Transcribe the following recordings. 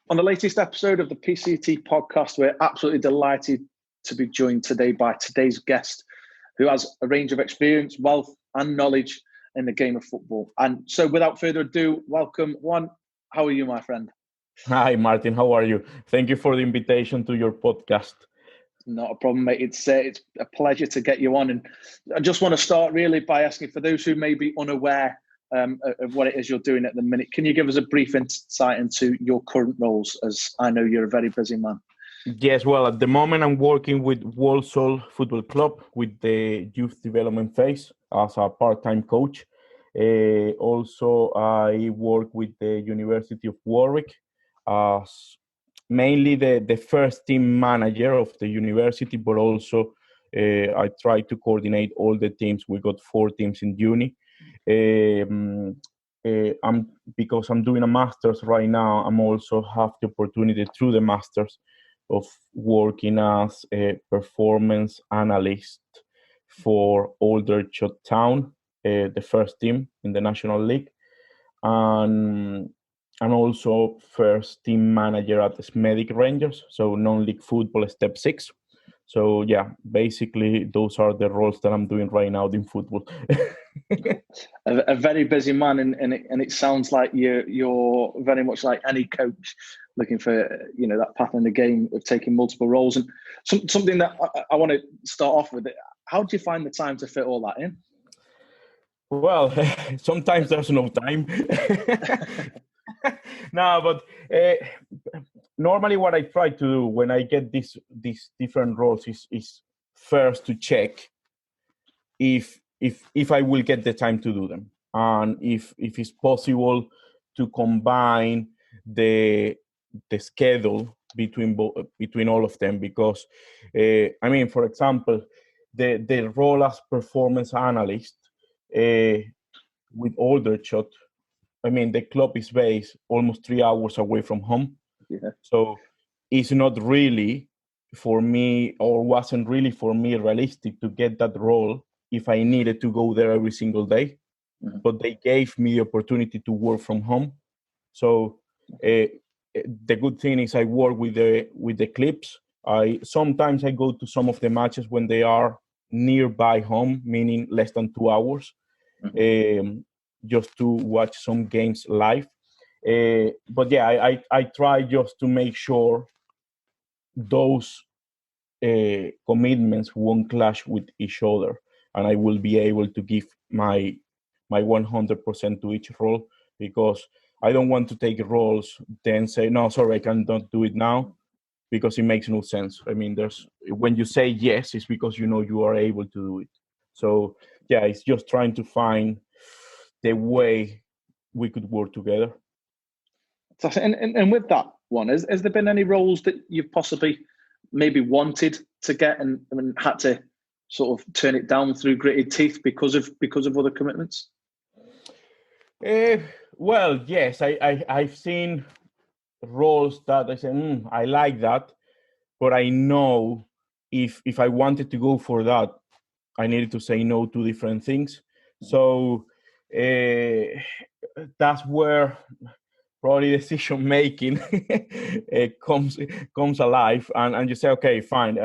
On the latest episode of the PCT podcast, we're absolutely delighted to be joined today by today's guest, who has a range of experience, wealth, and knowledge in the game of football. And so, without further ado, welcome, Juan. How are you, my friend? Hi, Martin. How are you? Thank you for the invitation to your podcast. Not a problem, mate. It's a pleasure to get you on. And I just want to start really by asking, for those who may be unaware of what it is you're doing at the minute, can you give us a brief insight into your current roles, as I know you're a very busy man? Yes, well, at the moment I'm working with Walsall Football Club with the youth development phase as a part-time coach. Also, I work with the University of Warwick as mainly the first team manager of the university, but also I try to coordinate all the teams. We got 4 teams in uni. Because I'm doing a master's right now, I'm also have the opportunity through the master's of working as a performance analyst for Aldershot Town, the first team in the National League, and also first team manager at the Smedic Rangers, so non-league football step 6. So yeah, basically those are the roles that I'm doing right now in football. a very busy man, and it sounds like you're very much like any coach, looking for that path in the game of taking multiple roles. And something that I want to start off with: how do you find the time to fit all that in? Well, sometimes there's no time. No, but normally what I try to do when I get these different roles is first to check if I will get the time to do them, and if it's possible to combine the schedule between all of them. Because for example, the role as performance analyst with Aldershot, the club is based almost 3 hours away from home. Yeah. So it's not really for me, or wasn't really for me, realistic to get that role if I needed to go there every single day. Mm-hmm. But they gave me the opportunity to work from home. So the good thing is I work with the clips. Sometimes I go to some of the matches when they are nearby home, meaning less than 2 hours. Mm-hmm. Just to watch some games live. But yeah, I try just to make sure those commitments won't clash with each other, and I will be able to give my 100% to each role, because I don't want to take roles then say, no, sorry, I cannot do it now, because it makes no sense. When you say yes, it's because you are able to do it. So yeah, it's just trying to find the way we could work together. And with that one, has there been any roles that you've possibly maybe wanted to get and had to sort of turn it down through gritted teeth because of other commitments? Well, yes, I've seen roles that I say, I like that, but I know if I wanted to go for that, I needed to say no to different things. So that's where probably decision making comes alive, and you say, okay, fine.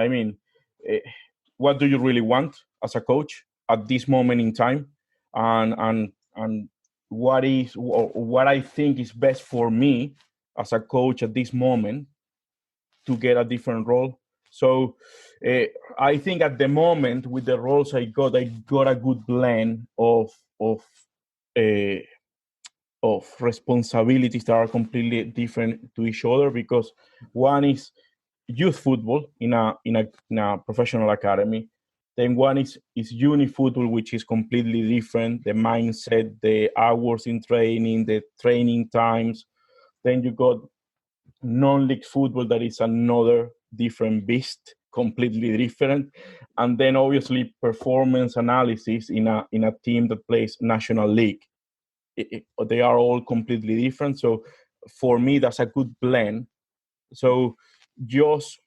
What do you really want as a coach at this moment in time, and what I think is best for me as a coach at this moment to get a different role. So I think at the moment with the roles I got a good blend of responsibilities that are completely different to each other, because one is youth football in a professional academy. Then one is uni football, which is completely different. The mindset, the hours in training, the training times. Then you got non-league football, that is another different beast, completely different. And then obviously performance analysis in a team that plays National League. They are all completely different. So for me, that's a good blend. So just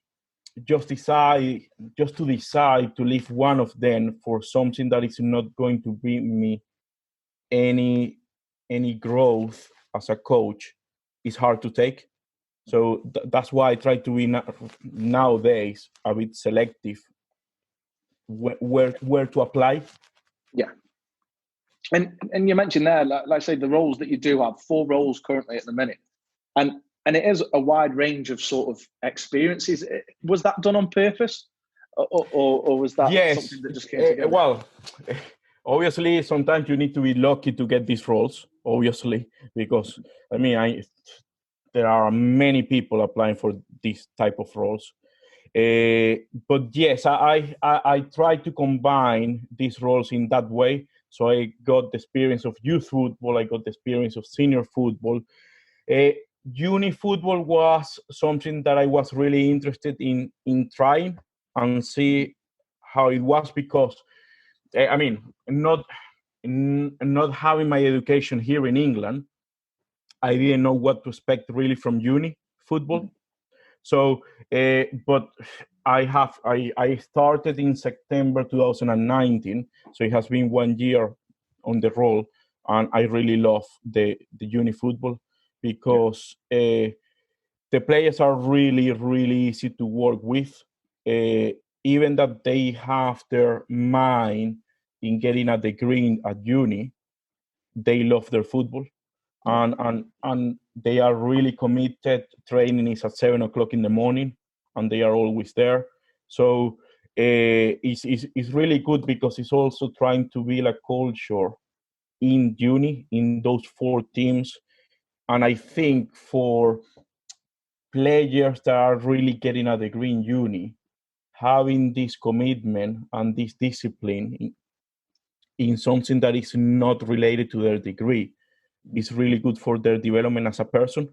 decide to leave one of them for something that is not going to bring me any growth as a coach is hard to take. So that's why I try to be nowadays a bit selective where to apply. Yeah. And you mentioned there, like I say, the roles that you do have, 4 roles currently at the minute. And it is a wide range of sort of experiences. Was that done on purpose? Or was that something that just came together? Well, obviously, sometimes you need to be lucky to get these roles, obviously, because, I mean, there are many people applying for this type of roles. But yes, I try to combine these roles in that way. So I got the experience of youth football, I got the experience of senior football. Uni football was something that I was really interested in trying and see how it was, because I mean, not having my education here in England, I didn't know what to expect really from uni football. So, but I started in September 2019, so it has been 1 year on the role, and I really love the uni football, because the players are really, really easy to work with. Even that they have their mind in getting a degree at uni, they love their football, and they are really committed. Training is at 7 o'clock in the morning, and they are always there. So it's really good, because it's also trying to build a culture in uni in those 4 teams. And I think for players that are really getting a degree in uni, having this commitment and this discipline in something that is not related to their degree is really good for their development as a person.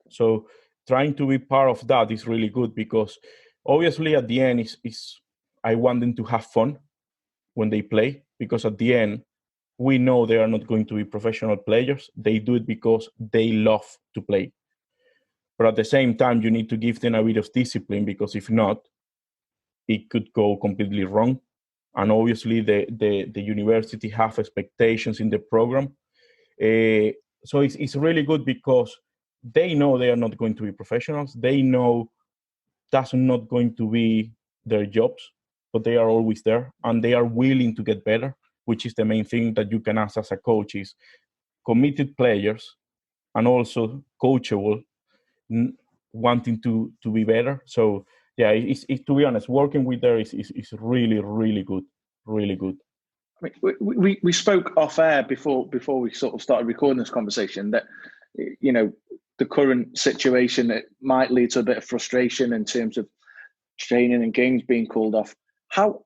So trying to be part of that is really good, because obviously at the end is I want them to have fun when they play, because at the end we know they are not going to be professional players. They do it because they love to play. But at the same time, you need to give them a bit of discipline, because if not, it could go completely wrong. And obviously the university have expectations in the program. So it's really good, because they know they are not going to be professionals. They know that's not going to be their jobs, but they are always there, and they are willing to get better, which is the main thing that you can ask as a coach, is committed players and also coachable, wanting to be better. So yeah, it's to be honest, working with there is really, really good, really good. We spoke off air before we sort of started recording this conversation that, you know, the current situation, it might lead to a bit of frustration in terms of training and games being called off. How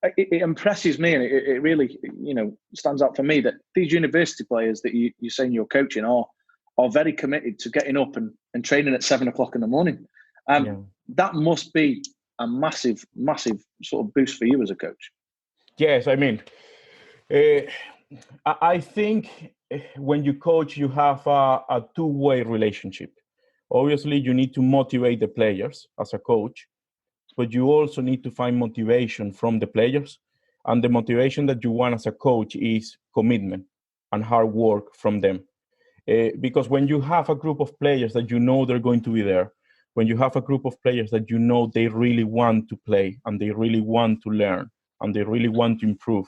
it impresses me, and it really, you know, stands out for me, that these university players that you're saying you're coaching are very committed to getting up and training at 7 o'clock in the morning. That must be a massive sort of boost for you as a coach. Yes, I mean, I think when you coach, you have a two-way relationship. Obviously, you need to motivate the players as a coach, but you also need to find motivation from the players. And the motivation that you want as a coach is commitment and hard work from them. Because when you have a group of players that you know they're going to be there, when you have a group of players that you know they really want to play and they really want to learn and they really want to improve,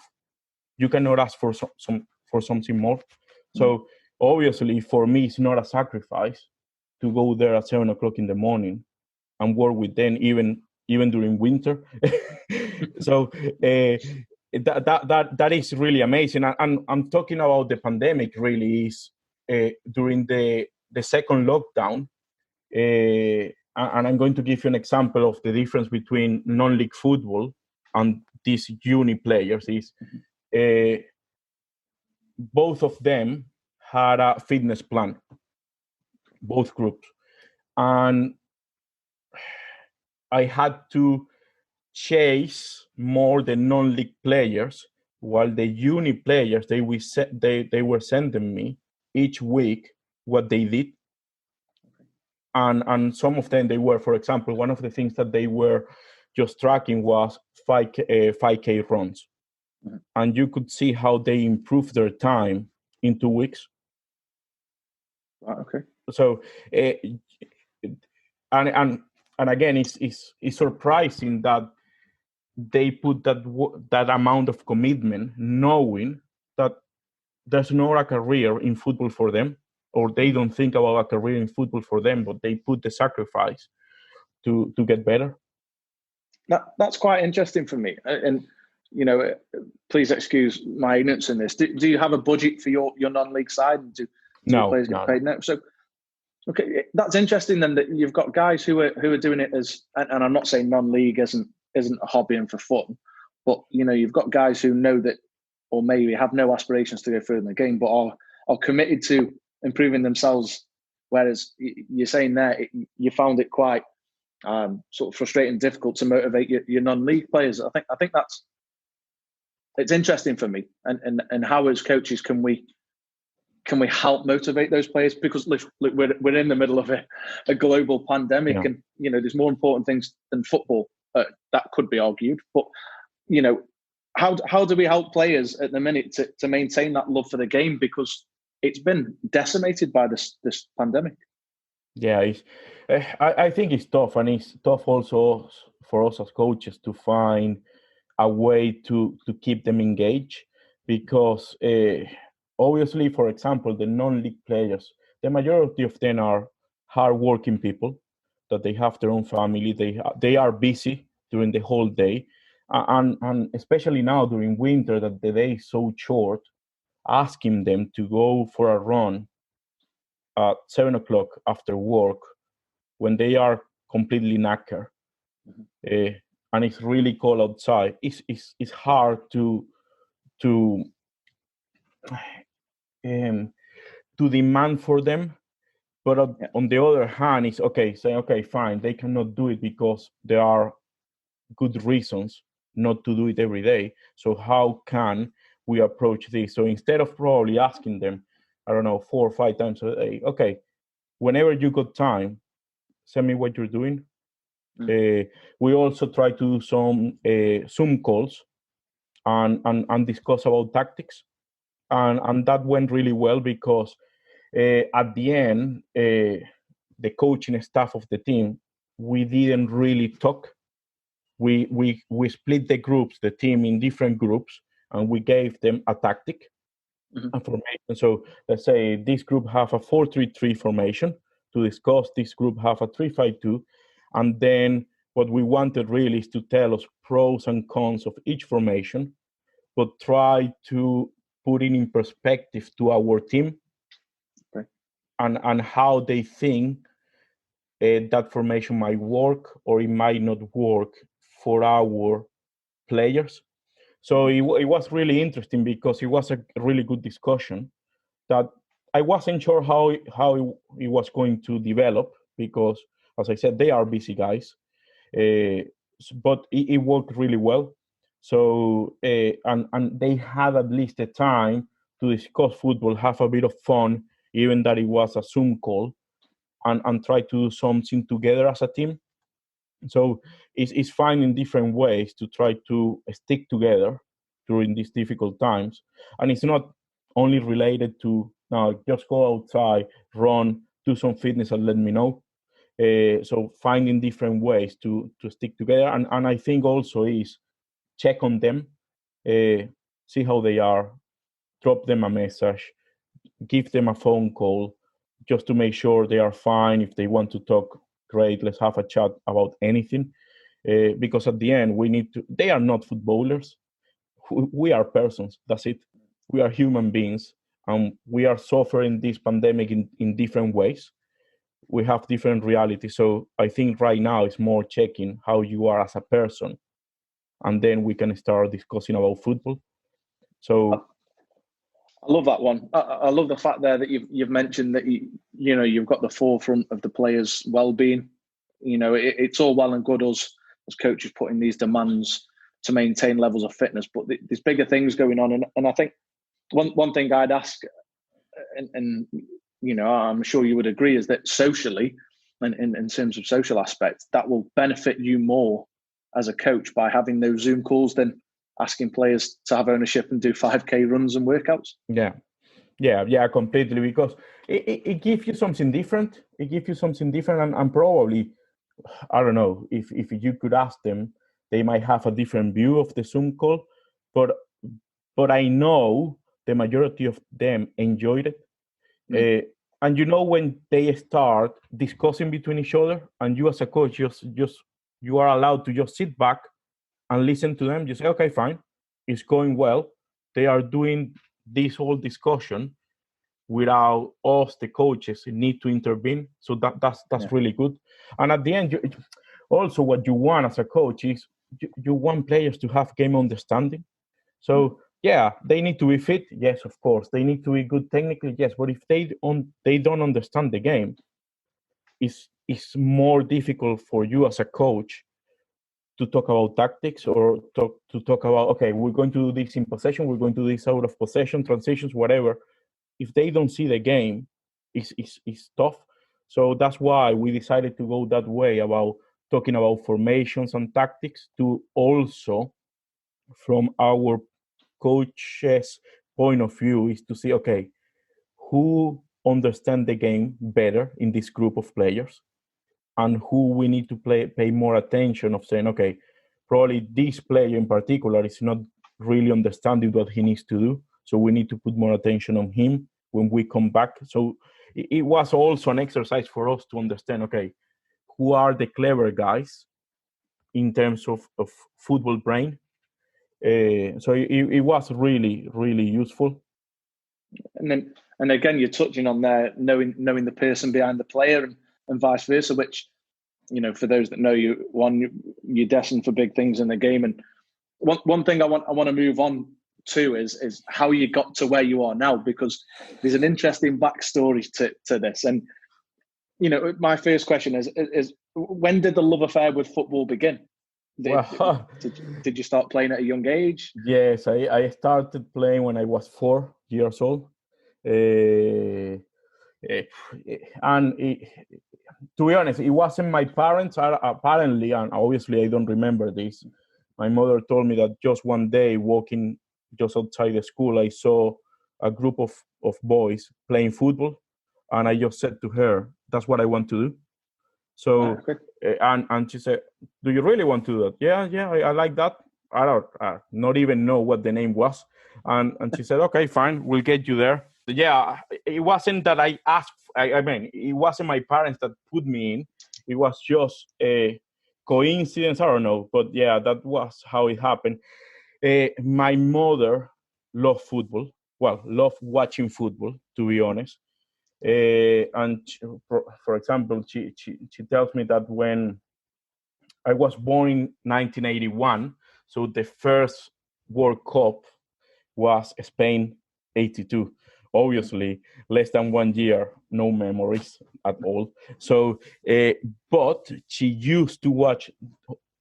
you cannot ask for something more. So obviously, for me, it's not a sacrifice to go there at 7 o'clock in the morning and work with them, even during winter. So that is really amazing. And I'm talking about the pandemic. Really, is during the second lockdown. And I'm going to give you an example of the difference between non-league football and these uni players. Is both of them had a fitness plan, both groups, and I had to chase more the non-league players, while the uni players they were sending me each week what they did, and some of them they were, for example, one of the things that they were just tracking was 5K runs, and you could see how they improved their time in 2 weeks. Okay. So, and again, it's surprising that they put that amount of commitment, knowing that there's not a career in football for them, or they don't think about a career in football for them, but they put the sacrifice to get better. That's quite interesting for me. And, please excuse my ignorance in this. Do you have a budget for your non-league side? Do your players get paid now? So, okay, that's interesting then, that you've got guys who are doing it as, and I'm not saying non-league isn't a hobby and for fun, but, you've got guys who know that, or maybe have no aspirations to go further in the game, but are committed to improving themselves. Whereas you're saying there, you found it quite sort of frustrating, difficult to motivate your non-league players. I think it's interesting for me, and how as coaches can we help motivate those players, because look, we're in the middle of a global pandemic, and there's more important things than football, that could be argued. But how do we help players at the minute to maintain that love for the game, because it's been decimated by this pandemic? Yeah, I think it's tough, and it's tough also for us as coaches to find a way to keep them engaged, because obviously, for example, the non-league players, the majority of them are hardworking people, that they have their own family, they are busy during the whole day, and especially now during winter, that the day is so short, asking them to go for a run at 7:00 after work when they are completely knackered, and it's really cold outside. It's hard to demand for them, but on the other hand, it's okay. Say, okay, fine, they cannot do it because there are good reasons not to do it every day. So how can we approach this? So instead of probably asking them, I don't know, 4 or 5 times a day, okay, whenever you got time, send me what you're doing. We also try to do some Zoom calls and discuss about tactics, and that went really well, because at the end, the coaching staff of the team, we didn't really talk. We split the groups, the team, in different groups, and we gave them a tactic and formation. So let's say this group have a 4-3-3 formation to discuss. This group have a 3-5-2, and then what we wanted really is to tell us pros and cons of each formation, but try to put it in perspective to our team, and how they think that formation might work or it might not work for our players. So it was really interesting, because it was a really good discussion that I wasn't sure how it was going to develop, because, as I said, they are busy guys, but it worked really well. So and they had at least the time to discuss football, have a bit of fun, even that it was a Zoom call, and try to do something together as a team. So it's finding different ways to try to stick together during these difficult times. And it's not only related to, now just go outside, run, do some fitness and let me know. So finding different ways to stick together. And I think also is check on them, see how they are, drop them a message, give them a phone call, just to make sure they are fine. If they want to talk, great, let's have a chat about anything. Because at the end, they are not footballers. We are persons, that's it. We are human beings, and we are suffering this pandemic in different ways. We have different realities. So I think right now it's more checking how you are as a person, and then we can start discussing about football. So I love that one. I love the fact there that you've mentioned that you've got the forefront of the players' well-being. It's all well and good us as coaches putting these demands to maintain levels of fitness, but there's bigger things going on. And I think one thing I'd ask, and I'm sure you would agree, is that socially, and in terms of social aspects, that will benefit you more as a coach by having those Zoom calls than asking players to have ownership and do 5K runs and workouts. Yeah, Yeah, completely. Because it gives you something different. It gives you something different, and probably, I don't know, if you could ask them, they might have a different view of the Zoom call. But I know the majority of them enjoyed it. And when they start discussing between each other, and you as a coach just you are allowed to just sit back and listen to them. You say, okay, fine, it's going well. They are doing this whole discussion without us, the coaches, need to intervene. So that's really good. And at the end, also what you want as a coach is you want players to have game understanding. So yeah, they need to be fit. Yes, of course, they need to be good technically. Yes, but if they don't understand the game, it's more difficult for you as a coach to talk about tactics or to talk about, okay, we're going to do this in possession, we're going to do this out of possession, transitions, whatever. If they don't see the game, it's tough. So that's why we decided to go that way about talking about formations and tactics, to also, from our coach's point of view, is to see, okay, who understand the game better in this group of players, and who we need to pay more attention of saying, okay, probably this player in particular is not really understanding what he needs to do. So we need to put more attention on him when we come back. So it was also an exercise for us to understand, okay, who are the clever guys in terms of football brain. So it was really, really useful. And again, you're touching on there, knowing the person behind the player, and vice versa, which, for those that know you, Juan, you're destined for big things in the game. And one thing I want to move on to is how you got to where you are now, because there's an interesting backstory to this. And my first question is when did the love affair with football begin? Did you start playing at a young age? Yes, I started playing when I was 4 years old. And to be honest, it wasn't my parents, apparently, and obviously I don't remember this. My mother told me that just one day, walking just outside the school, I saw a group of boys playing football, and I just said to her, that's what I want to do. So, and she said, do you really want to do that? Yeah, I like that. I don't not even know what the name was. And she said, okay, fine, we'll get you there. Yeah, it wasn't that I asked. I mean, it wasn't my parents that put me in. It was just a coincidence. I don't know. But yeah, that was how it happened. My mother loved football. Well, loved watching football, to be honest. And for example, she tells me that when I was born in 1981, so the first World Cup was Spain 82. Obviously, less than 1 year, no memories at all. So, but she used to watch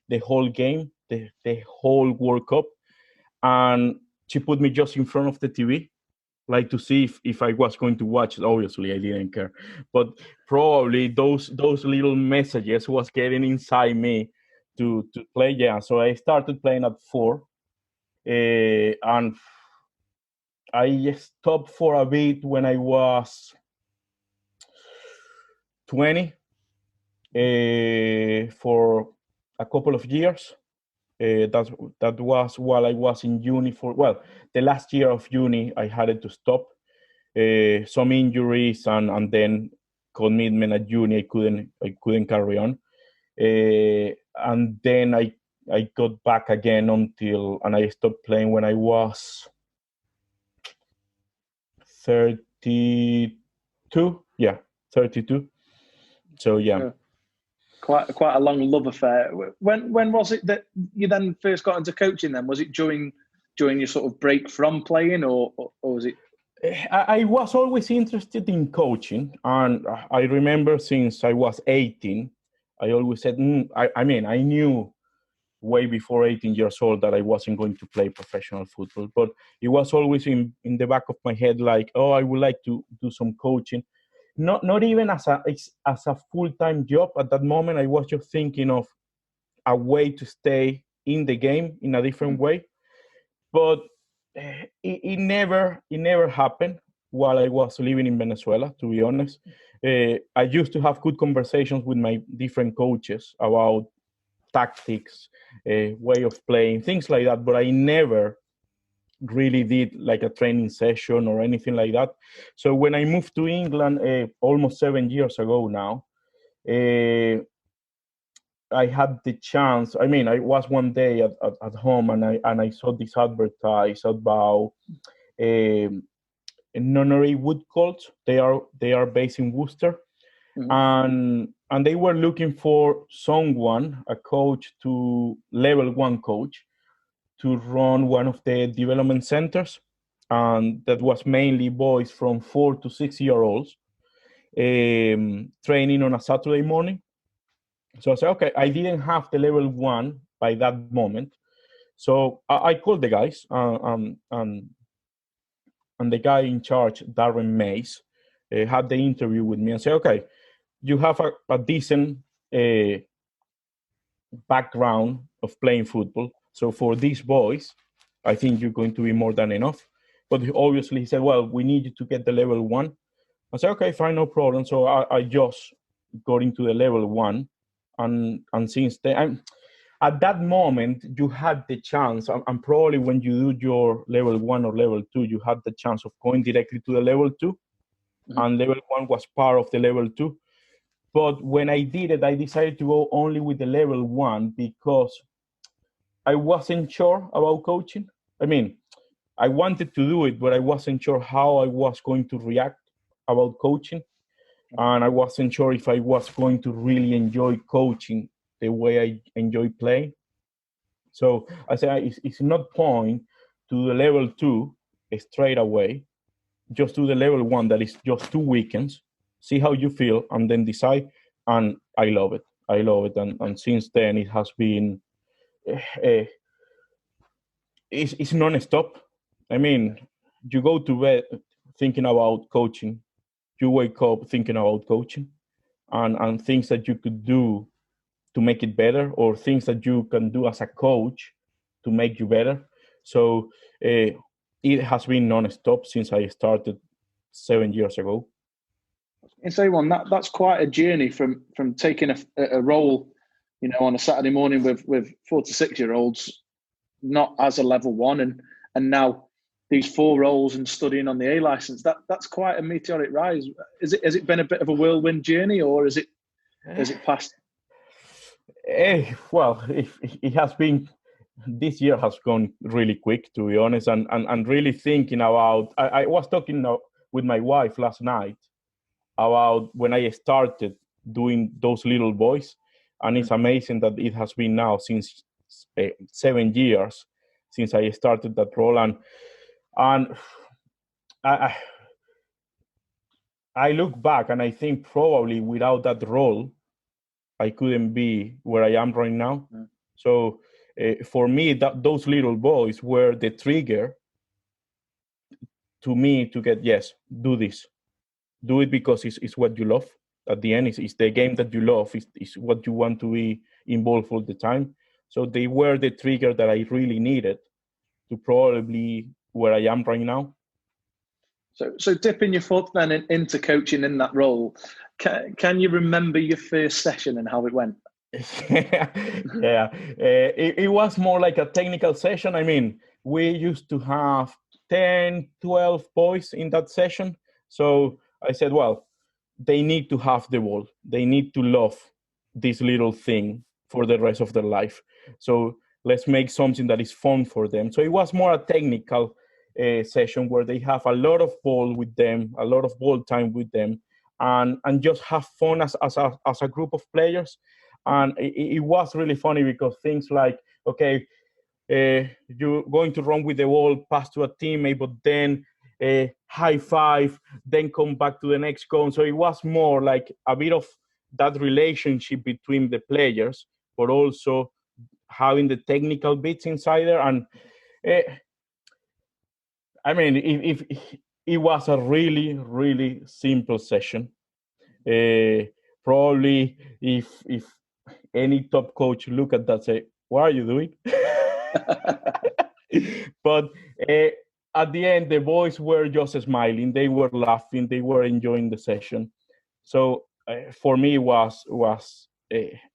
the whole game, the whole World Cup, and she put me just in front of the TV, like to see if I was going to watch it. Obviously, I didn't care, but probably those little messages was getting inside me to play. Yeah, so I started playing at 4, and I stopped for a bit when I was 20, for a couple of years. That was while I was in uni. The last year of uni, I had to stop. Some injuries and then commitment at uni. I couldn't carry on. And then I got back again and I stopped playing when I was 32. Yeah, 32. So yeah. Quite a long love affair. When was it that you then first got into coaching? Then was it during your sort of break from playing, or was it? I was always interested in coaching, and I remember since I was 18, I always said, I mean, I knew way before 18 years old that I wasn't going to play professional football, but it was always in the back of my head, like, oh, I would like to do some coaching. Not even as a full-time job at that moment. I was just thinking of a way to stay in the game in a different way, but it never happened. while I was living in Venezuela, to be honest. I used to have good conversations with my different coaches about tactics, way of playing, things like that, but I never really did like a training session or anything like that. So when I moved to England almost 7 years ago now, I had the chance. I mean, I was one day at home and I saw this advertise about nunnery wood coach. They are based in Worcester, and they were looking for someone, a coach, to level 1 coach, to run one of the development centers, and that was mainly boys from 4 to 6 year olds, training on a Saturday morning. So I said, okay, I didn't have the level 1 by that moment. So I called the guys, and the guy in charge, Darren Mays, had the interview with me and said, okay, you have a decent background of playing football. So for these boys, I think you're going to be more than enough. But obviously he said, well, we need you to get the level 1. I said, okay, fine, no problem. So I just got into the level 1. And since then, at that moment, you had the chance, and probably when you do your level 1 or level 2, you had the chance of going directly to the level 2. And level 1 was part of the level 2. But when I did it, I decided to go only with the level 1 because I wasn't sure about coaching. I mean, I wanted to do it, but I wasn't sure how I was going to react about coaching. And I wasn't sure if I was going to really enjoy coaching the way I enjoy playing. So I said, it's not point to the level 2 straight away. Just do the level 1 that is just 2 weekends, see how you feel, and then decide. And I love it. I love it. And since then, it has been, it's non-stop. I mean, you go to bed thinking about coaching. You wake up thinking about coaching and things that you could do to make it better, or things that you can do as a coach to make you better. So it has been non-stop since I started 7 years ago. And so, Juan, that's quite a journey from taking a role, on a Saturday morning with 4 to 6 year olds, not as a level 1, and now these 4 roles and studying on the A license. That's quite a meteoric rise. Has it been a bit of a whirlwind journey, or is it past? Well, it has been. This year has gone really quick, to be honest, and really thinking about. I was talking with my wife last night about when I started doing those little boys, and it's amazing that it has been now since 7 years since I started that role, and I look back and I think probably without that role, I couldn't be where I am right now. So for me, those little boys were the trigger to me to get, yes, do this. Do it because it's what you love. At the end, it's the game that you love. It's what you want to be involved all the time. So they were the trigger that I really needed to probably where I am right now. So dipping your foot then into coaching in that role, can you remember your first session and how it went? Yeah, it was more like a technical session. I mean, we used to have 10, 12 boys in that session. So I said, well, they need to have the ball. They need to love this little thing for the rest of their life. So let's make something that is fun for them. So it was more a technical session where they have a lot of ball with them, a lot of ball time with them, and just have fun as a group of players. And it was really funny because things like, okay, you're going to run with the ball, pass to a teammate, but then high five, then come back to the next cone. So it was more like a bit of that relationship between the players, but also having the technical bits inside there. And I mean, if it was a really, really simple session. Probably if any top coach look at that, say, what are you doing? But at the end, the boys were just smiling. They were laughing. They were enjoying the session. So for me, it was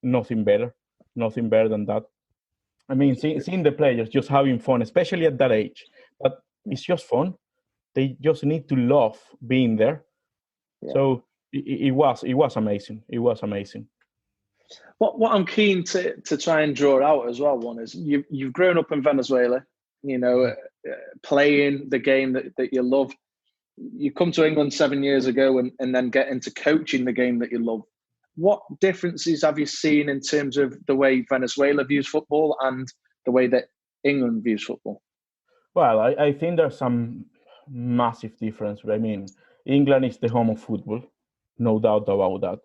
nothing better than that. I mean, seeing the players just having fun, especially at that age, but it's just fun. They just need to love being there. Yeah. So it was amazing. It was amazing. What I'm keen to try and draw out as well, Juan, is you've grown up in Venezuela, playing the game that you love. You come to England 7 years ago and then get into coaching the game that you love. What differences have you seen in terms of the way Venezuela views football and the way that England views football? Well, I think there's some massive difference. I mean, England is the home of football, no doubt about that.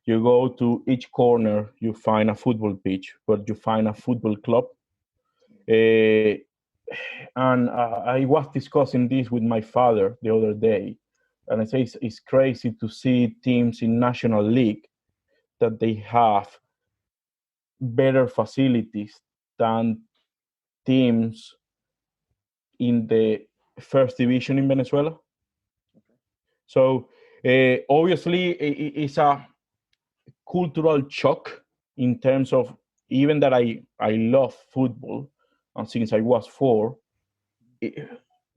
You go to each corner, you find a football pitch, but you find a football club. And I was discussing this with my father the other day, and I say it's crazy to see teams in National League that they have better facilities than teams in the first division in Venezuela. So obviously it's a cultural shock in terms of, even that I love football, and since I was 4,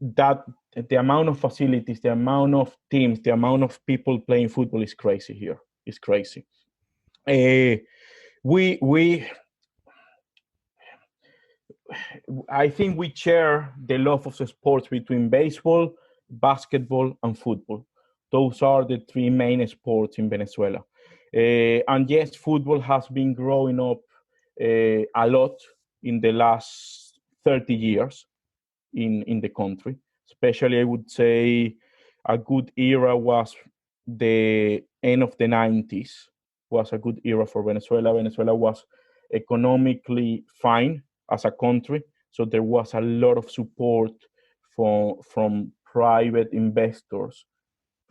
that the amount of facilities, the amount of teams, the amount of people playing football is crazy here. It's crazy. I think we share the love of the sports between baseball, basketball, and football. Those are the 3 main sports in Venezuela. And yes, football has been growing up a lot in the last 30 years in the country. Especially, I would say a good era was the end of the 90s, was a good era for Venezuela. Venezuela was economically fine as a country, so there was a lot of support from private investors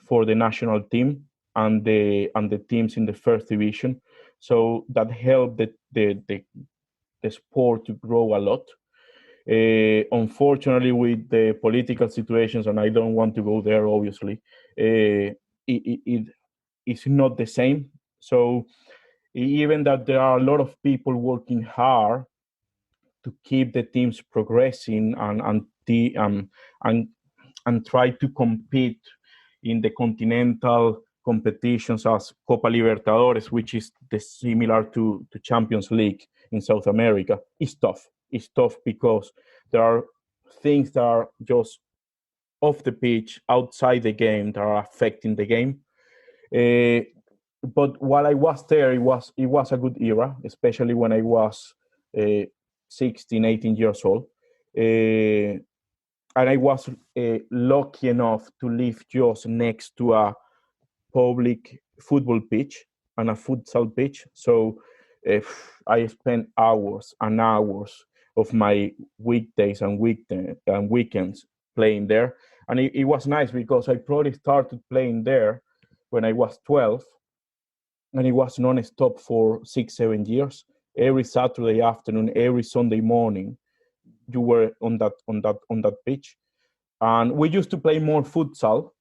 for the national team and the teams in the first division. So that helped the sport to grow a lot. Unfortunately, with the political situations, and I don't want to go there, obviously, it's not the same. So even that there are a lot of people working hard to keep the teams progressing and try to compete in the continental competitions as Copa Libertadores, which is similar to Champions League in South America, is tough. It's tough because there are things that are just off the pitch, outside the game, that are affecting the game. But while I was there, it was a good era, especially when I was 16, 18 years old. And I was lucky enough to live just next to a public football pitch and a futsal pitch. So I spent hours and hours of my weekdays and weekends playing there. And it was nice because I probably started playing there when I was 12, and it was non-stop for 6-7 years. Every Saturday afternoon, every Sunday morning, you were on that pitch. And we used to play more futsal,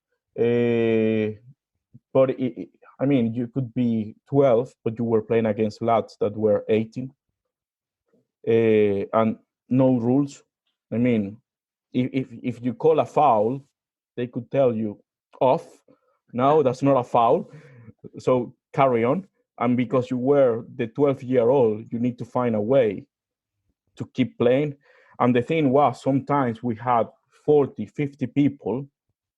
but I mean, you could be 12, but you were playing against lads that were 18, and no rules. I mean, if you call a foul, they could tell you off. No, that's not a foul. So carry on. And because you were the 12-year-old, you need to find a way to keep playing. And the thing was, sometimes we had 40, 50 people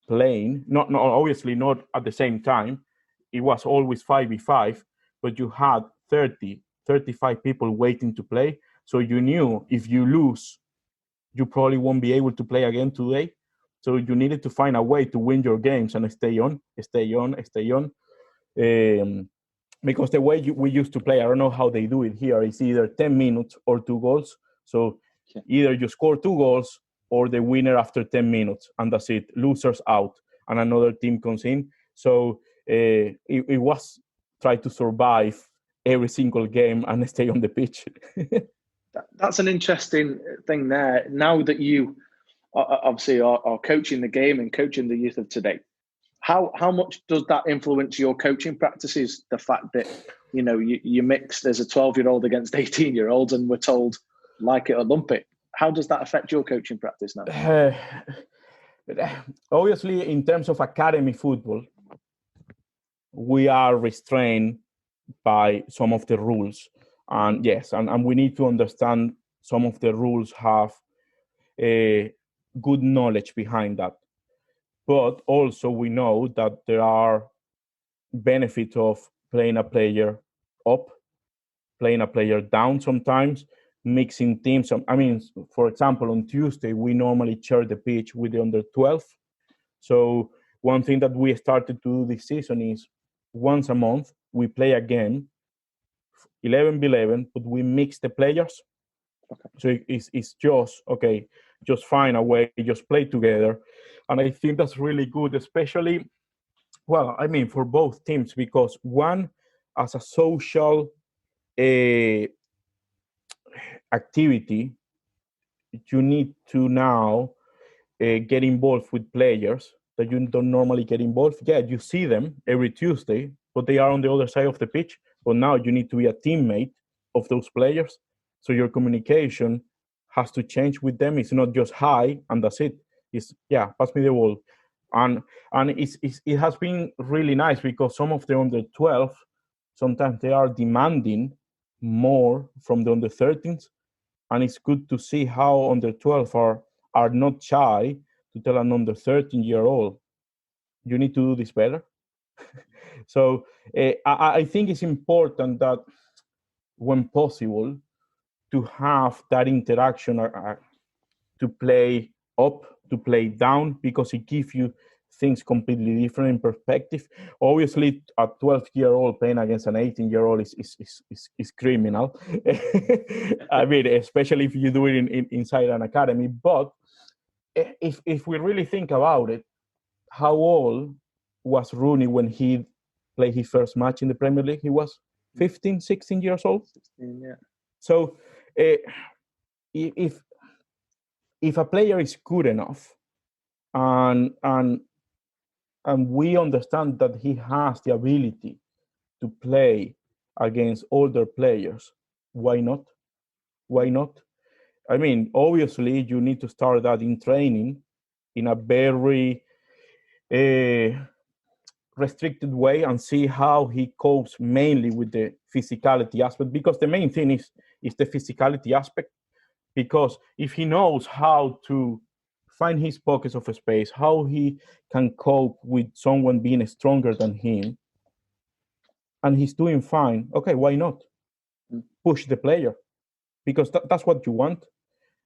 playing, not obviously not at the same time. It was always 5v5, but you had 30, 35 people waiting to play. So you knew if you lose, you probably won't be able to play again today. So you needed to find a way to win your games and stay on. Because the way we used to play, I don't know how they do it here, it's either 10 minutes or 2 goals. So either you score 2 goals or the winner after 10 minutes, and that's it. Losers out, and another team comes in. So it was try to survive every single game and stay on the pitch. That's an interesting thing there. Now that you obviously are coaching the game and coaching the youth of today. How much does that influence your coaching practices? The fact that, you mix, there's a 12-year-old against 18-year-olds and we're told like it or lump it. How does that affect your coaching practice now? Obviously, in terms of academy football, we are restrained by some of the rules. And yes, and we need to understand some of the rules have a good knowledge behind that. But also we know that there are benefits of playing a player up, playing a player down sometimes, mixing teams. I mean, for example, on Tuesday, we normally share the pitch with the under 12. So one thing that we started to do this season is once a month, we play a game, 11v11, but we mix the players. Okay. So it's just, okay, just find a way, just play together. And I think that's really good, especially, well, I mean, for both teams, because one, as a social activity, you need to now get involved with players that you don't normally get involved. Yeah, you see them every Tuesday, but they are on the other side of the pitch. But now you need to be a teammate of those players. So your communication has to change with them. It's not just hi and that's it. It's, yeah, pass me the ball. And it has been really nice because some of the under 12, sometimes they are demanding more from the under 13s. And it's good to see how under 12 are not shy to tell an under 13-year-old, you need to do this better. So I think it's important that when possible to have that interaction to play up, to play down, because it gives you things completely different in perspective. Obviously, a 12-year-old playing against an 18-year-old is criminal. I mean, especially if you do it inside an academy. But if we really think about it, how old was Rooney when he played his first match in the Premier League? He was 15, 16 years old. 16, yeah. So if a player is good enough and we understand that he has the ability to play against older players, why not? Why not? I mean, obviously, you need to start that in training in a very restricted way and see how he copes mainly with the physicality aspect, because the main thing is the physicality aspect. Because if he knows how to find his pockets of space, how he can cope with someone being stronger than him, and he's doing fine, okay, why not? Push the player, because that's what you want.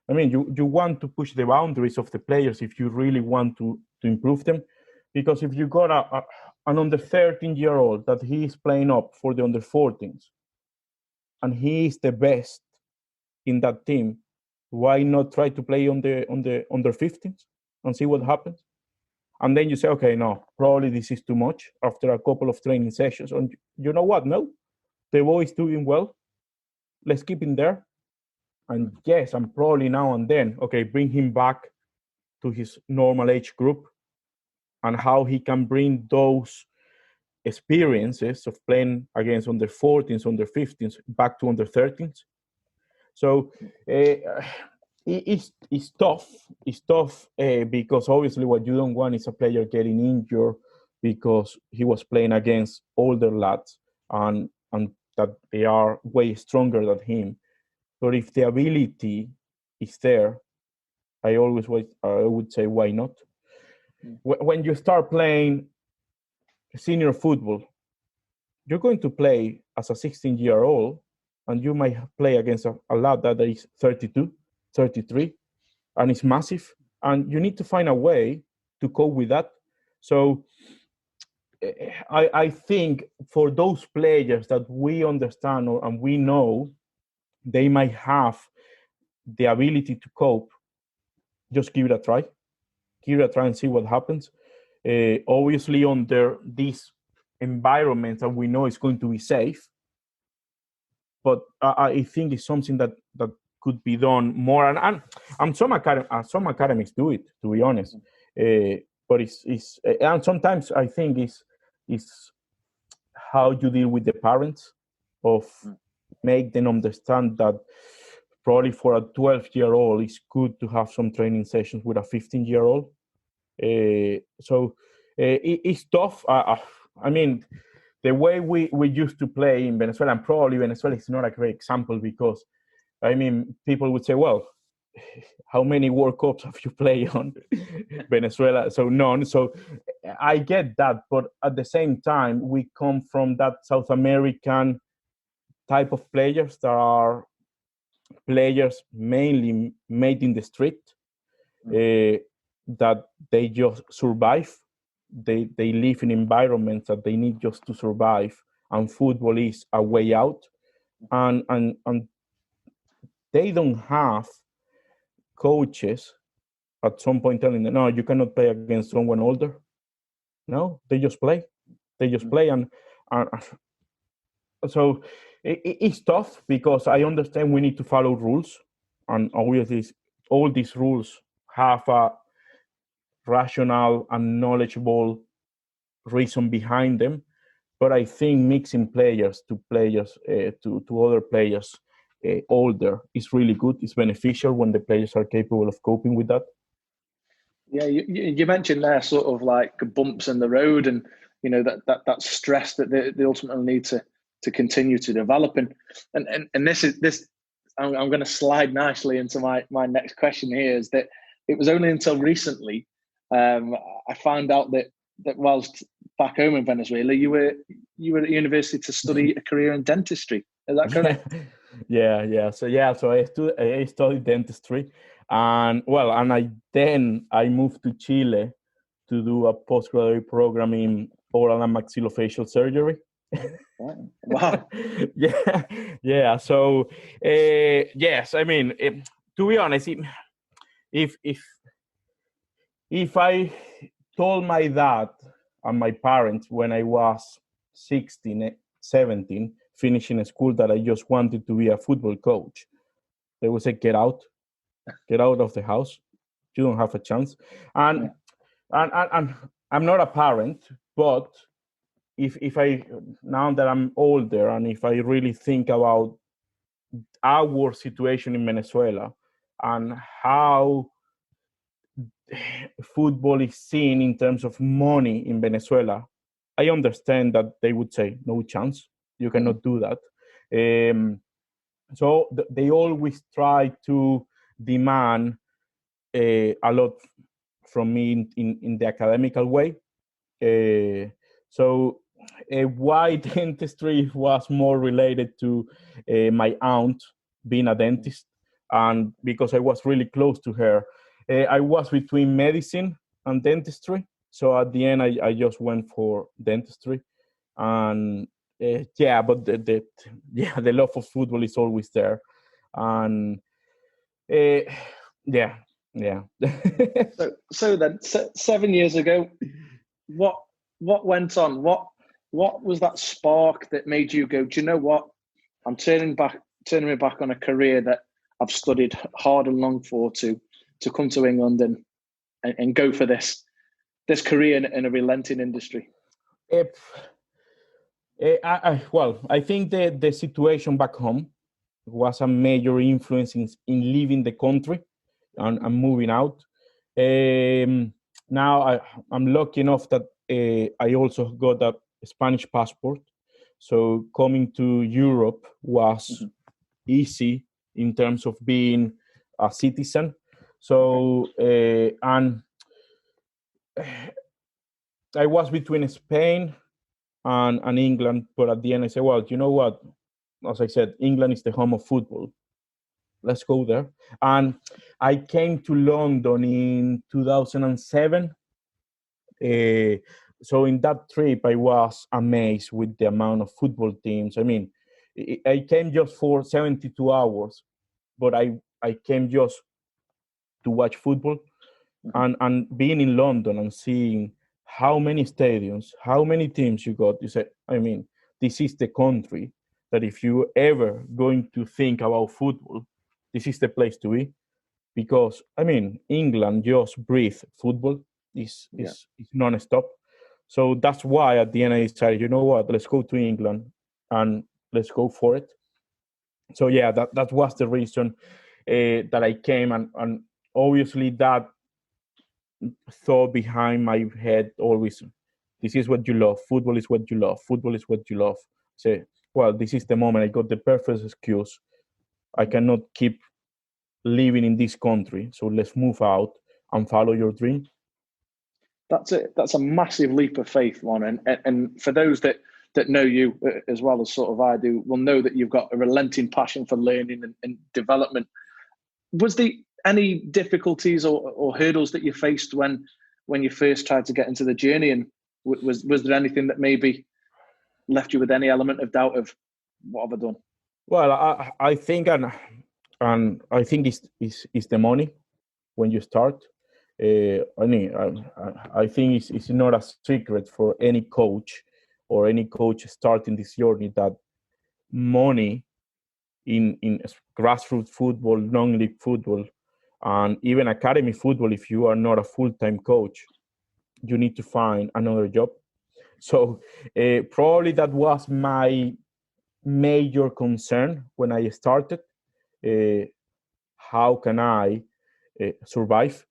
I mean, you want to push the boundaries of the players if you really want to improve them. Because if you got an under 13-year-old that he is playing up for the under 14s, and he is the best in that team, why not try to play on the under 15s and see what happens? And then you say, okay, no, probably this is too much after a couple of training sessions. And you know what? No, the boy is doing well. Let's keep him there. And yes, and probably now and then, okay, bring him back to his normal age group and how he can bring those experiences of playing against under 14s, under 15s, back to under 13s. So it's tough. It's tough because obviously what you don't want is a player getting injured because he was playing against older lads and that they are way stronger than him. But if the ability is there, I would say, why not? When you start playing senior football, you're going to play as a 16-year-old, and you might play against a lad that is 32, 33, and it's massive. And you need to find a way to cope with that. So I think for those players that we understand and we know they might have the ability to cope, just give it a try. Give it a try and see what happens. Obviously, under these environments that we know is going to be safe, but I think it's something that could be done more, and some academics do it, to be honest. But it's and sometimes I think is how you deal with the parents, of make them understand that probably for a 12-year-old it's good to have some training sessions with a 15-year-old. It's tough. I mean, the way we used to play in Venezuela, and probably Venezuela is not a great example, because I mean, people would say, well, how many World Cups have you played on Venezuela? So none. So I get that, but at the same time, we come from that South American type of players that are players mainly made in the street, that they just survive. They live in environments that they need just to survive, and football is a way out. And they don't have coaches at some point telling them, no, you cannot play against someone older. No, they just play. They just play. And so it's tough, because I understand we need to follow rules. And obviously, all these rules have a rational and knowledgeable reason behind them. But I think mixing players to other players older is really good. It's beneficial when the players are capable of coping with that. Yeah, you mentioned there sort of like bumps in the road, and you know that stress that they ultimately need to continue to develop. And this I'm going to slide nicely into my next question here, is that it was only until recently I found out that whilst back home in Venezuela, you were at university to study a career in dentistry. Is that correct? Yeah. So I studied dentistry, and I moved to Chile to do a postgraduate program in oral and maxillofacial surgery. Wow. Yeah. So yes, I mean, to be honest, if I told my dad and my parents when I was 16, 17, finishing school, that I just wanted to be a football coach, they would say, get out of the house. You don't have a chance. And I'm not a parent, but if I, now that I'm older, and if I really think about our situation in Venezuela and how football is seen in terms of money in Venezuela, I understand that they would say, no chance, you cannot do that. So they always try to demand a lot from me in the academical way. So why dentistry was more related to my aunt being a dentist, and because I was really close to her. I was between medicine and dentistry, so at the end I just went for dentistry. And but the love of football is always there. And yeah. So then 7 years ago, what went on? What was that spark that made you go, do you know what? I'm turning me back on a career that I've studied hard and long for, to come to England and go for this career in a relenting industry. I think the situation back home was a major influence in leaving the country and moving out. Now I'm lucky enough that I also got a Spanish passport, so coming to Europe was easy in terms of being a citizen. So and I was between Spain and England, but at the end I said, well, you know what? As I said, England is the home of football. Let's go there. And I came to London in 2007. So in that trip, I was amazed with the amount of football teams. I mean, I came just for 72 hours, but I came just to watch football. And being in London and seeing how many stadiums, how many teams you got, you say, I mean, this is the country that if you ever going to think about football, this is the place to be, because I mean, England just breathe football. Is non-stop. So that's why at the end I decided, you know what, let's go to England and let's go for it. So yeah, that was the reason that I came, and obviously that thought behind my head always, this is what you love, football is what you love, football is what you love. Say, well, this is the moment, I got the perfect excuse. I cannot keep living in this country, so let's move out and follow your dream. That's a massive leap of faith, Juan. And for those that know you as well as sort of I do, will know that you've got a relenting passion for learning and development. Was there any difficulties or hurdles that you faced when you first tried to get into the journey? And was there anything that maybe left you with any element of doubt of what have I done? Well, I think, and I think it's the money when you start. I mean, I think it's not a secret for any coach or any coach starting this journey that money in grassroots football, non-league football, and even academy football, if you are not a full-time coach, you need to find another job. So probably that was my major concern when I started. How can I survive?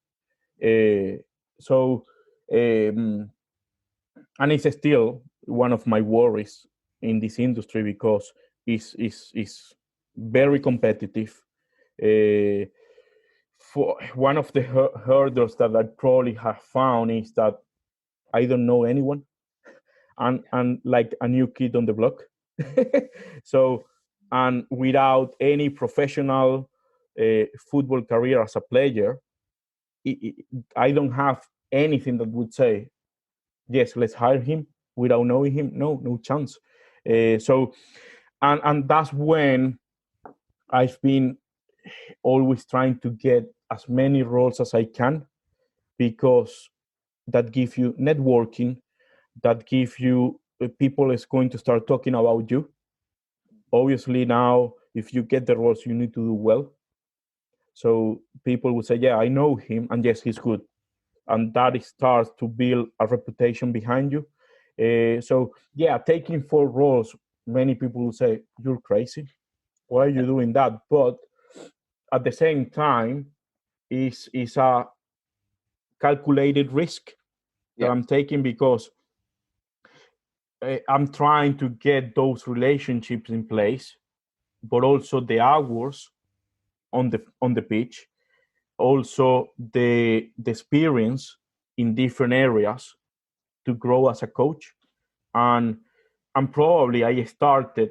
So, and it's still one of my worries in this industry because it's very competitive. For one of the hurdles that I probably have found is that I don't know anyone, and like a new kid on the block. So, and without any professional football career as a player, I don't have anything that would say, yes, let's hire him without knowing him. No chance. So, and that's when I've been always trying to get as many roles as I can, because that gives you networking, that gives you people is going to start talking about you. Obviously now, if you get the roles, you need to do well. So people will say, yeah, I know him, and yes, he's good. And that starts to build a reputation behind you. So yeah, taking 4 roles, many people will say, you're crazy. Why are you doing that? But at the same time, is a calculated risk that I'm taking, because I'm trying to get those relationships in place, but also the hours on the pitch, also the experience in different areas to grow as a coach. And probably I started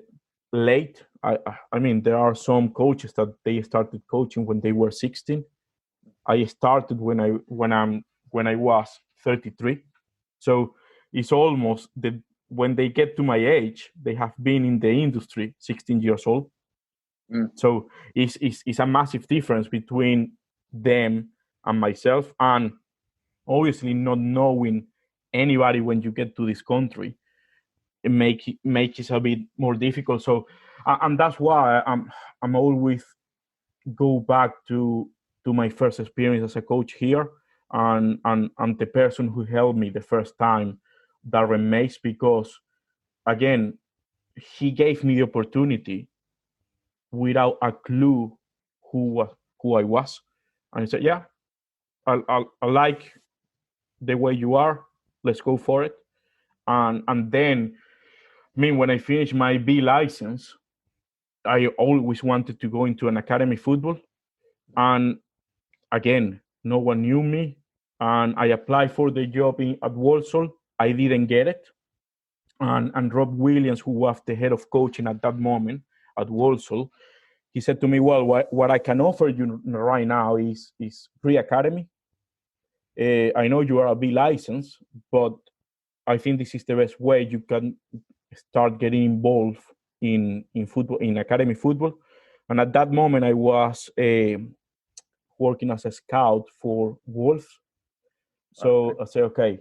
late. I mean, there are some coaches that they started coaching when they were 16. I started when I was 33. So it's almost that when they get to my age, they have been in the industry 16 years old. So it's a massive difference between them and myself. And obviously not knowing anybody when you get to this country, it makes it a bit more difficult. So, and that's why I'm always go back to my first experience as a coach here, and the person who helped me the first time, Darren Mace, because again, he gave me the opportunity without a clue who I was, and he said, "Yeah, I like the way you are. Let's go for it." And then, I mean, when I finished my B license, I always wanted to go into an academy football, and again, no one knew me, and I applied for the job at Walsall. I didn't get it, and Rob Williams, who was the head of coaching at that moment at Walsall, he said to me, "Well, what I can offer you right now is pre-academy. I know you are a B license, but I think this is the best way you can start getting involved in football, in academy football." And at that moment, I was working as a scout for Wolves. So okay. I say, okay,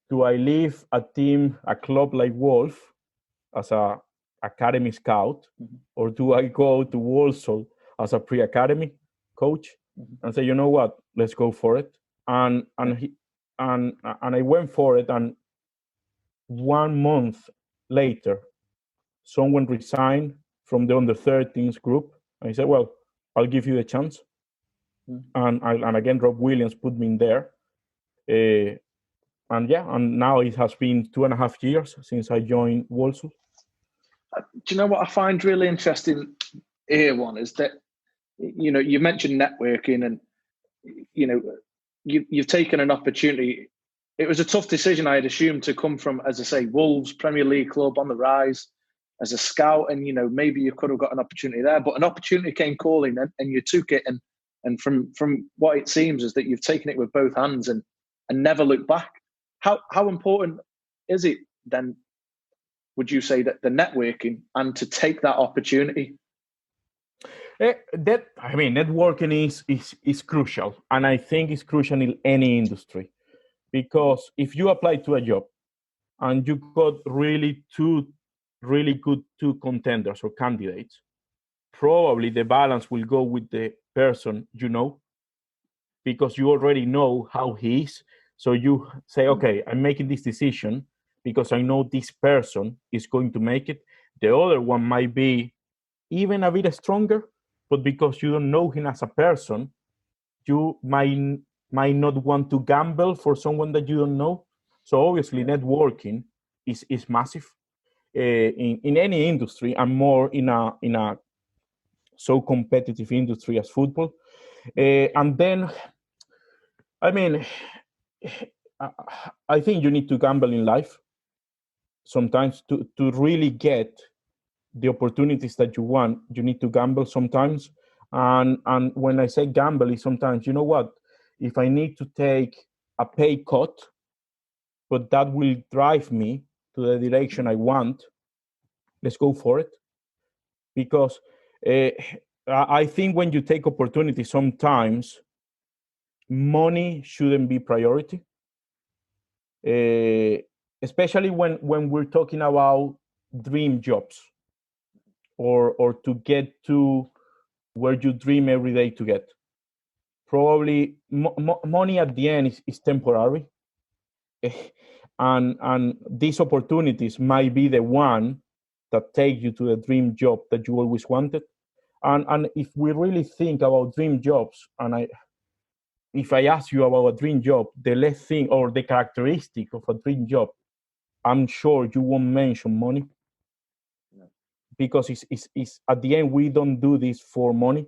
do I leave a club like Wolf as a academy scout, or do I go to Walsall as a pre-academy coach, and say, you know what, let's go for it. And I went for it, and 1 month later, someone resigned from the under 13s group. And he said, well, I'll give you a chance. And again, Rob Williams put me in there. And now it has been 2.5 years since I joined Walsall. Do you know what I find really interesting here, Juan, is that, you mentioned networking, and, you've taken an opportunity. It was a tough decision, I had assumed, to come from, as I say, Wolves, Premier League club on the rise, as a scout, and maybe you could have got an opportunity there, but an opportunity came calling, and you took it, and from what it seems is that you've taken it with both hands and never looked back. How important is it then, would you say, that the networking and to take that opportunity? Networking is crucial, and I think it's crucial in any industry, because if you apply to a job and you got two really good contenders or candidates, probably the balance will go with the person because you already know how he is. So you say, okay, I'm making this decision because I know this person is going to make it. The other one might be even a bit stronger, but because you don't know him as a person, you might not want to gamble for someone that you don't know. So obviously networking is massive in any industry, and more in a so competitive industry as football. And then, I think you need to gamble in life sometimes to really get the opportunities that you want. You need to gamble sometimes. And when I say gamble, is sometimes, if I need to take a pay cut, but that will drive me to the direction I want, let's go for it. Because I think when you take opportunities, sometimes money shouldn't be priority. Especially when we're talking about dream jobs, or to get to where you dream every day to get. Probably money at the end is temporary, and these opportunities might be the one that take you to the dream job that you always wanted. And if we really think about dream jobs, if I ask you about a dream job, the last thing or the characteristic of a dream job, I'm sure you won't mention money. No. Because it's at the end, we don't do this for money,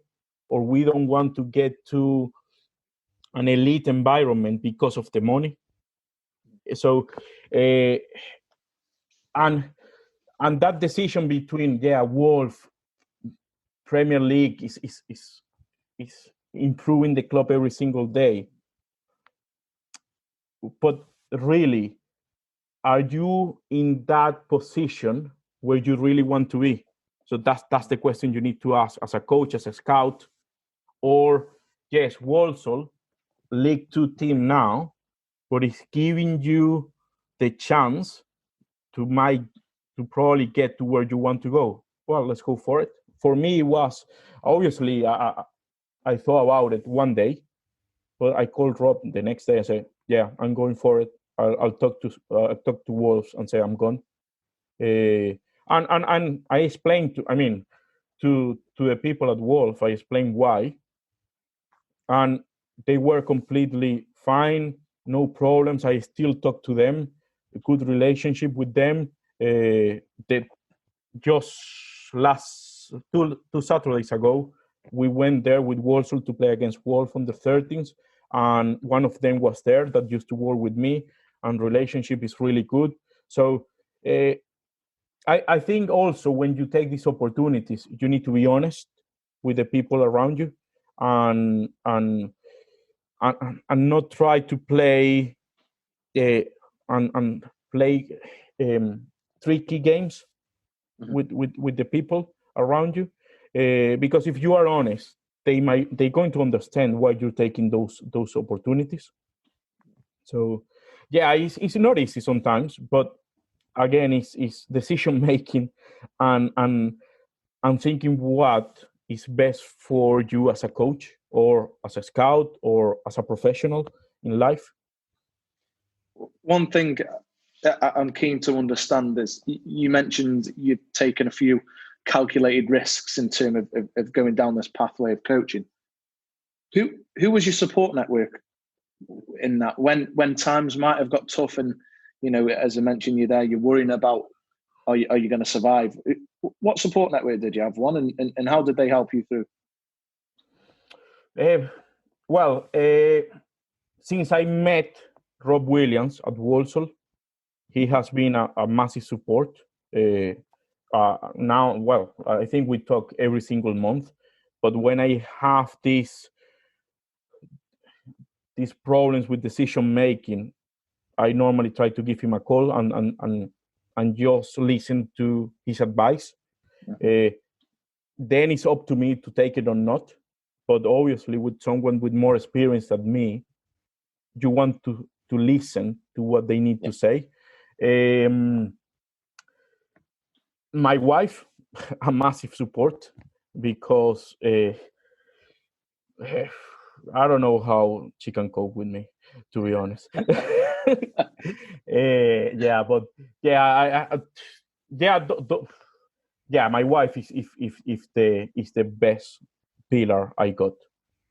or we don't want to get to an elite environment because of the money. So, and that decision between Wolf, Premier League is improving the club every single day. But really, are you in that position where you really want to be? So that's the question you need to ask as a coach, as a scout. Or yes, Walsall, League 2 team now, but it's giving you the chance to probably get to where you want to go. Well, let's go for it. For me, it was obviously I thought about it one day, but I called Rob the next day. I said, "Yeah, I'm going for it. I'll talk to Wolves and say I'm gone." And I explained to the people at Wolf, I explained why, and they were completely fine, no problems. I still talk to them, a good relationship with them. That just last two Saturdays ago, we went there with Walsall to play against Wolf on the 13th, and one of them was there that used to work with me, and relationship is really good. So I think also when you take these opportunities, you need to be honest with the people around you, and not try to play and play tricky games with the people around you, because if you are honest, they're going to understand why you're taking those opportunities. So yeah, it's not easy sometimes, but again, it's decision making and thinking what is best for you as a coach or as a scout or as a professional in life? One thing I'm keen to understand is you mentioned you've taken a few calculated risks in terms of going down this pathway of coaching. Who was your support network in that when times might have got tough, and as I mentioned, you're worrying about are you going to survive? What support network did you have, Juan, and how did they help you through? Since I met Rob Williams at Walsall, he has been a massive support. Now, I think we talk every single month, but when I have these problems with decision making, I normally try to give him a call and just listen to his advice. Then it's up to me to take it or not. But obviously, with someone with more experience than me, you want to listen to what they need to say. My wife, a massive support, because I don't know how she can cope with me, to be honest. My wife is the best pillar I got,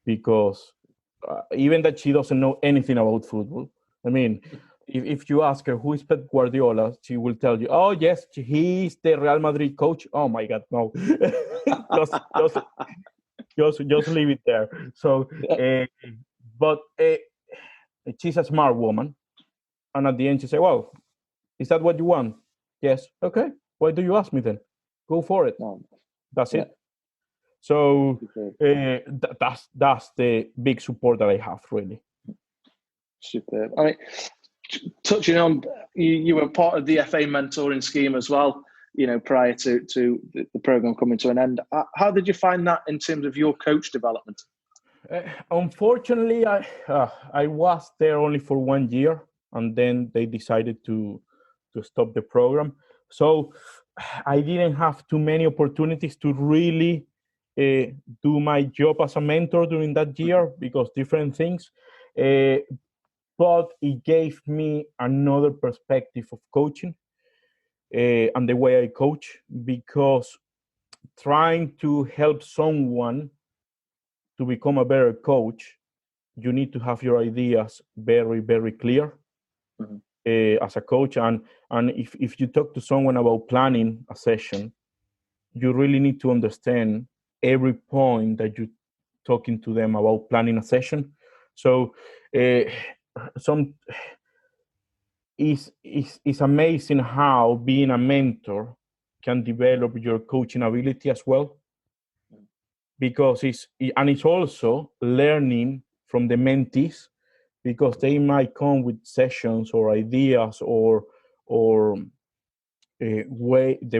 because even that she doesn't know anything about football. I mean, if you ask her who is Pep Guardiola, she will tell you, "Oh yes, he's the Real Madrid coach." Oh my God, no! just leave it there. So, but she's a smart woman, and at the end she said, "Well, is that what you want?" Yes. Okay. Why do you ask me then? Go for it. That's it. So that's the big support that I have, really. Superb. I mean, touching on, you were part of the FA mentoring scheme as well, prior to the program coming to an end. How did you find that in terms of your coach development? Unfortunately, I was there only for 1 year, and then they decided to stop the program. So I didn't have too many opportunities to really do my job as a mentor during that year, because different things. But it gave me another perspective of coaching and the way I coach, because trying to help someone to become a better coach, you need to have your ideas very, very clear as a coach. And if you talk to someone about planning a session, you really need to understand every point that you're talking to them about planning a session. So it's amazing how being a mentor can develop your coaching ability as well, because it's also learning from the mentees, because they might come with sessions or ideas or the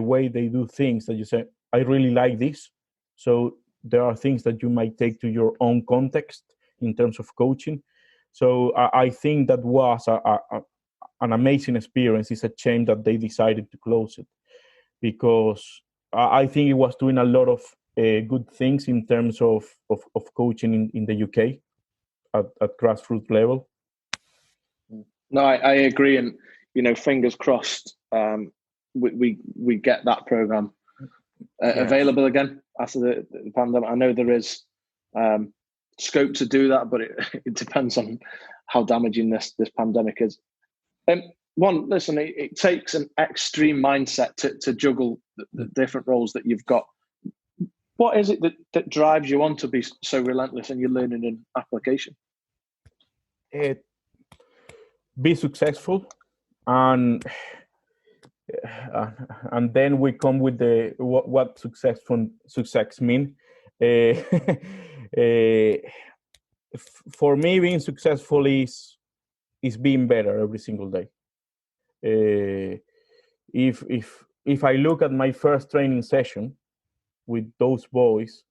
way they do things that you say, I really like this. So there are things that you might take to your own context in terms of coaching. So I think that was an amazing experience. It's a shame that they decided to close it, because I think it was doing a lot of good things in terms of coaching in the UK at grassroots level. No, I agree, and fingers crossed, we get that program available again after the pandemic. I know there is scope to do that, but it depends on how damaging this pandemic is. One, listen, it takes an extreme mindset to juggle the different roles that you've got. What is it that drives you on to be so relentless in your learning and application? Be successful, and then we come with the what success mean. For me, being successful is being better every single day. If I look at my first training session with those boys,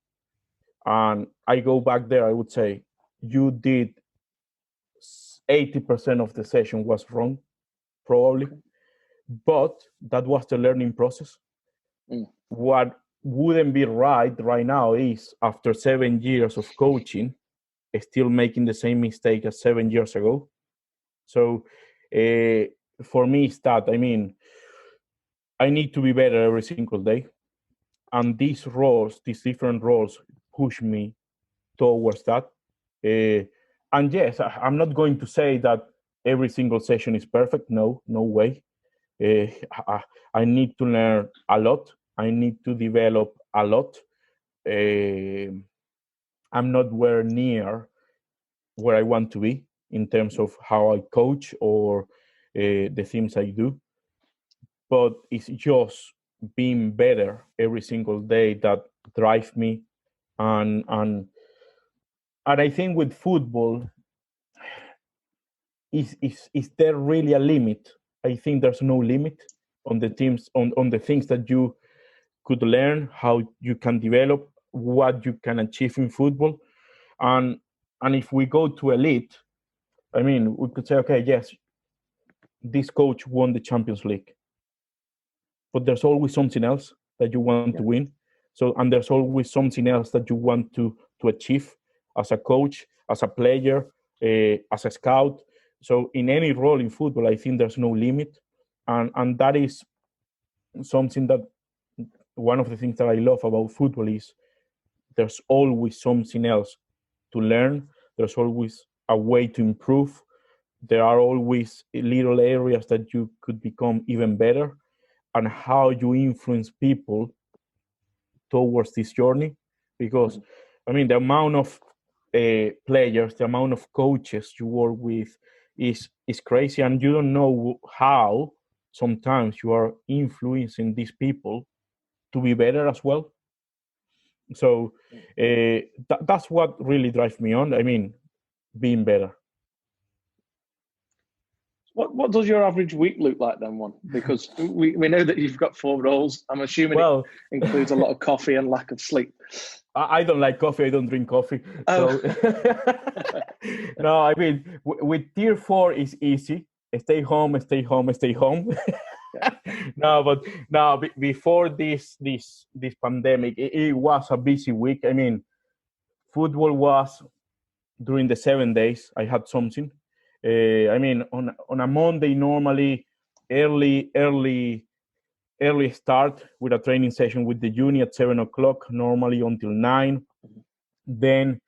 and I go back there, I would say you did 80% of the session was wrong, probably, but that was the learning process. What wouldn't be right now is, after 7 years of coaching, still making the same mistake as 7 years ago. So for me, it's that, I mean, I need to be better every single day. And these different roles push me towards that. And yes, I'm not going to say that every single session is perfect. No way. I need to learn a lot. I need to develop a lot. I'm not where near where I want to be in terms of how I coach or the things I do. But it's just being better every single day that drives me. And I think with football, is there really a limit? I think there's no limit on the teams, on the things that you could learn, how you can develop, what you can achieve in football. And if we go to elite, I mean, we could say, okay, yes, this coach won the Champions League, but there's always something else that you want to win. So, and there's always something else that you want to achieve as a coach, as a player, as a scout. So in any role in football, I think there's no limit. And that is something that, one of the things that I love about football is there's always something else to learn. There's always a way to improve. There are always little areas that you could become even better, and how you influence people towards this journey. Because, I mean, the amount of players, the amount of coaches you work with is crazy, and you don't know how sometimes you are influencing these people to be better as well. So that's what really drives me on. I mean, being better. What does your average week look like then, Juan? Because we know that you've got 4 roles. I'm assuming it includes a lot of coffee and lack of sleep. I don't like coffee. I don't drink coffee. Oh. So no, I mean, with tier 4 is easy. Stay home, stay home, stay home. No, before this pandemic, it was a busy week. I mean, football was during the 7 days. I had something. I mean, on a Monday, normally early start with a training session with the uni at 7 o'clock, normally until 9. Then,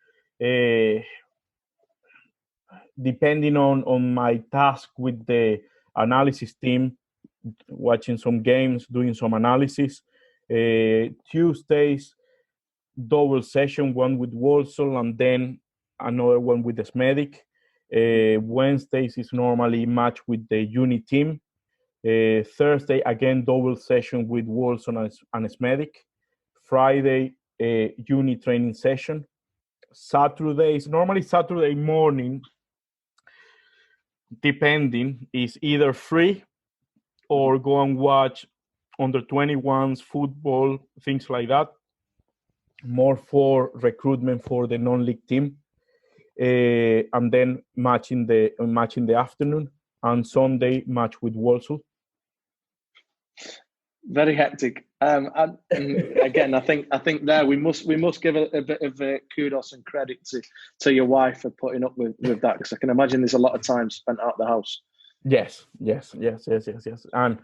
depending on my task with the analysis team, watching some games, doing some analysis. Tuesdays, double session, one with Walsall and then another one with the Smedic. Wednesdays is normally match with the uni team. Thursday, again, double session with Walsall and Smedic. Friday, uni training session. Saturdays, normally Saturday morning, depending, is either free or go and watch under 21s, football, things like that. More for recruitment for the non-league team. And then match in the afternoon, and Sunday match with Walsall. Very hectic. And again, I think there we must give a bit of kudos and credit to your wife for putting up with that, because I can imagine there's a lot of time spent out the house. Yes. And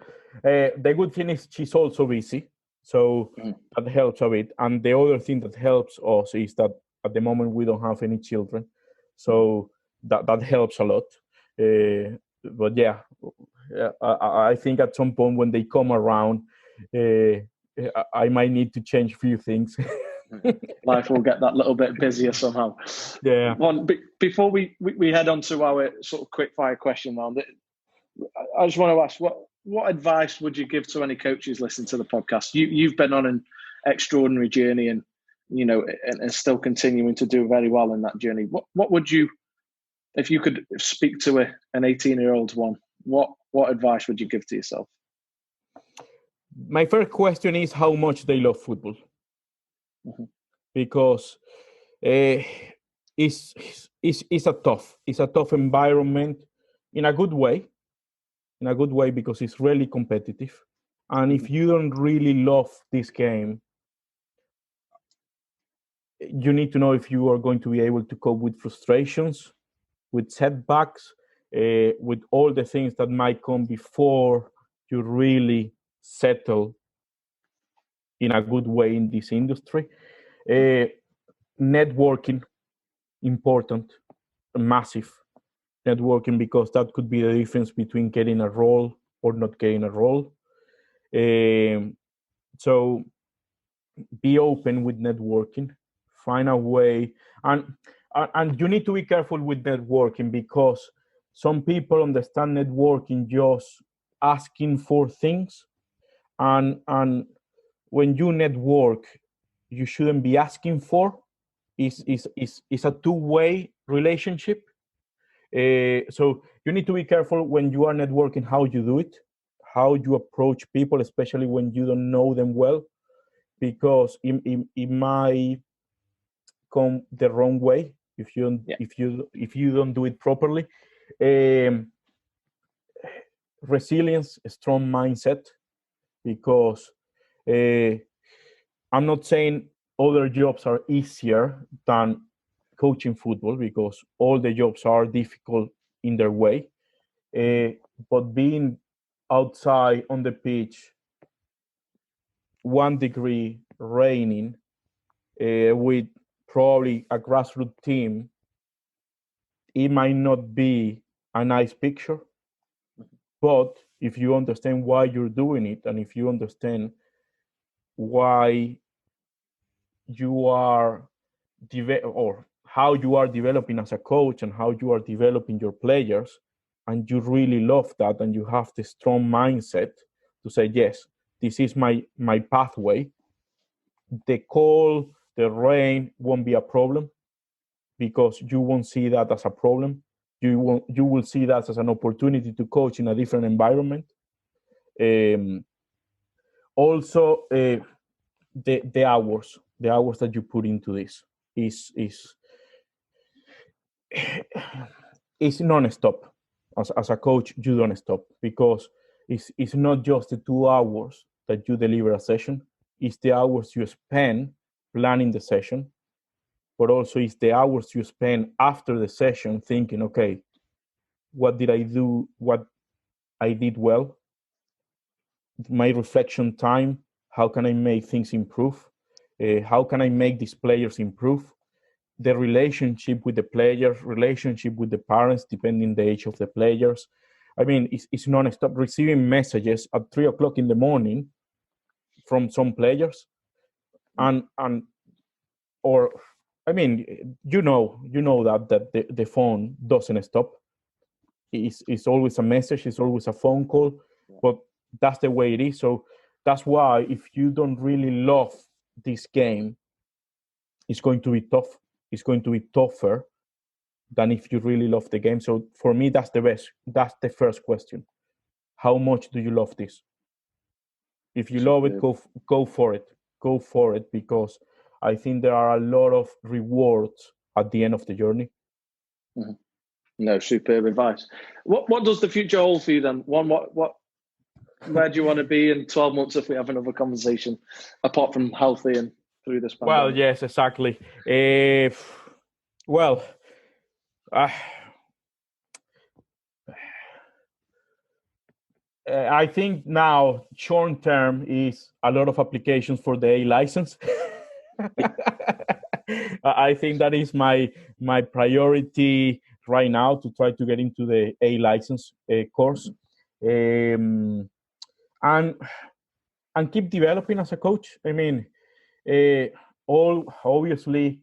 the good thing is she's also busy, so that helps a bit. And the other thing that helps us is that at the moment we don't have any children, so that helps a lot. But yeah, I think at some point when they come around, I might need to change a few things. Life will get that little bit busier somehow. Yeah. Before we head on to our sort of quick fire question round, I just want to ask, what advice would you give to any coaches listening to the podcast? You've been on an extraordinary journey, and you know, and still continuing to do very well in that journey. What would you, if you could speak to an 18-year-old Juan, what advice would you give to yourself? My first question is how much they love football. Because it's a tough environment in a good way, because it's really competitive. And if you don't really love this game, you need to know if you are going to be able to cope with frustrations, with setbacks, with all the things that might come before you really settle in a good way in this industry. Networking, important, massive networking, because that could be the difference between getting a role or not getting a role. So be open with networking, find a way, and you need to be careful with networking, because some people understand networking just asking for things, and when you network, you shouldn't be asking for. It's a two-way relationship. So you need to be careful when you are networking, how you do it, how you approach people, especially when you don't know them well, because it might come the wrong way if you don't, if you don't do it properly. Resilience, a strong mindset, because I'm not saying other jobs are easier than coaching football, because all the jobs are difficult in their way. But being outside on the pitch, 1 degree, raining, with probably a grassroots team, it might not be a nice picture. But if you understand why you're doing it, and if you understand why you are or how you are developing as a coach and how you are developing your players, and you really love that, and you have the strong mindset to say, yes, this is my pathway, the cold, the rain won't be a problem, because you won't see that as a problem. You will see that as an opportunity to coach in a different environment. Also, the hours that you put into this is non-stop. As a coach, you don't stop, because it's not just the 2 hours that you deliver a session, it's the hours you spend planning the session, but also it's the hours you spend after the session thinking, okay, what did I do, what I did well, my reflection time, how can I make things improve, how can I make these players improve, the relationship with the players, relationship with the parents, depending the age of the players. I mean, it's non-stop, receiving messages at 3:00 in the morning from some players, and or I mean, you know that the phone doesn't stop. It's always a message, it's always a phone call, but that's the way it is. So that's why if you don't really love this game, it's going to be tough. It's going to be tougher than if you really love the game. So for me, that's the best. That's the first question. How much do you love this? If you love it, go for it. Go for it, because I think there are a lot of rewards at the end of the journey. Mm-hmm. No, superb advice. What does the future hold for you then? Juan, where do you want to be in 12 months if we have another conversation, apart from healthy and through this pandemic? Well, yes, exactly. I think now short term is a lot of applications for the A license. I think that is my priority right now, to try to get into the A license course, and keep developing as a coach. I mean, obviously,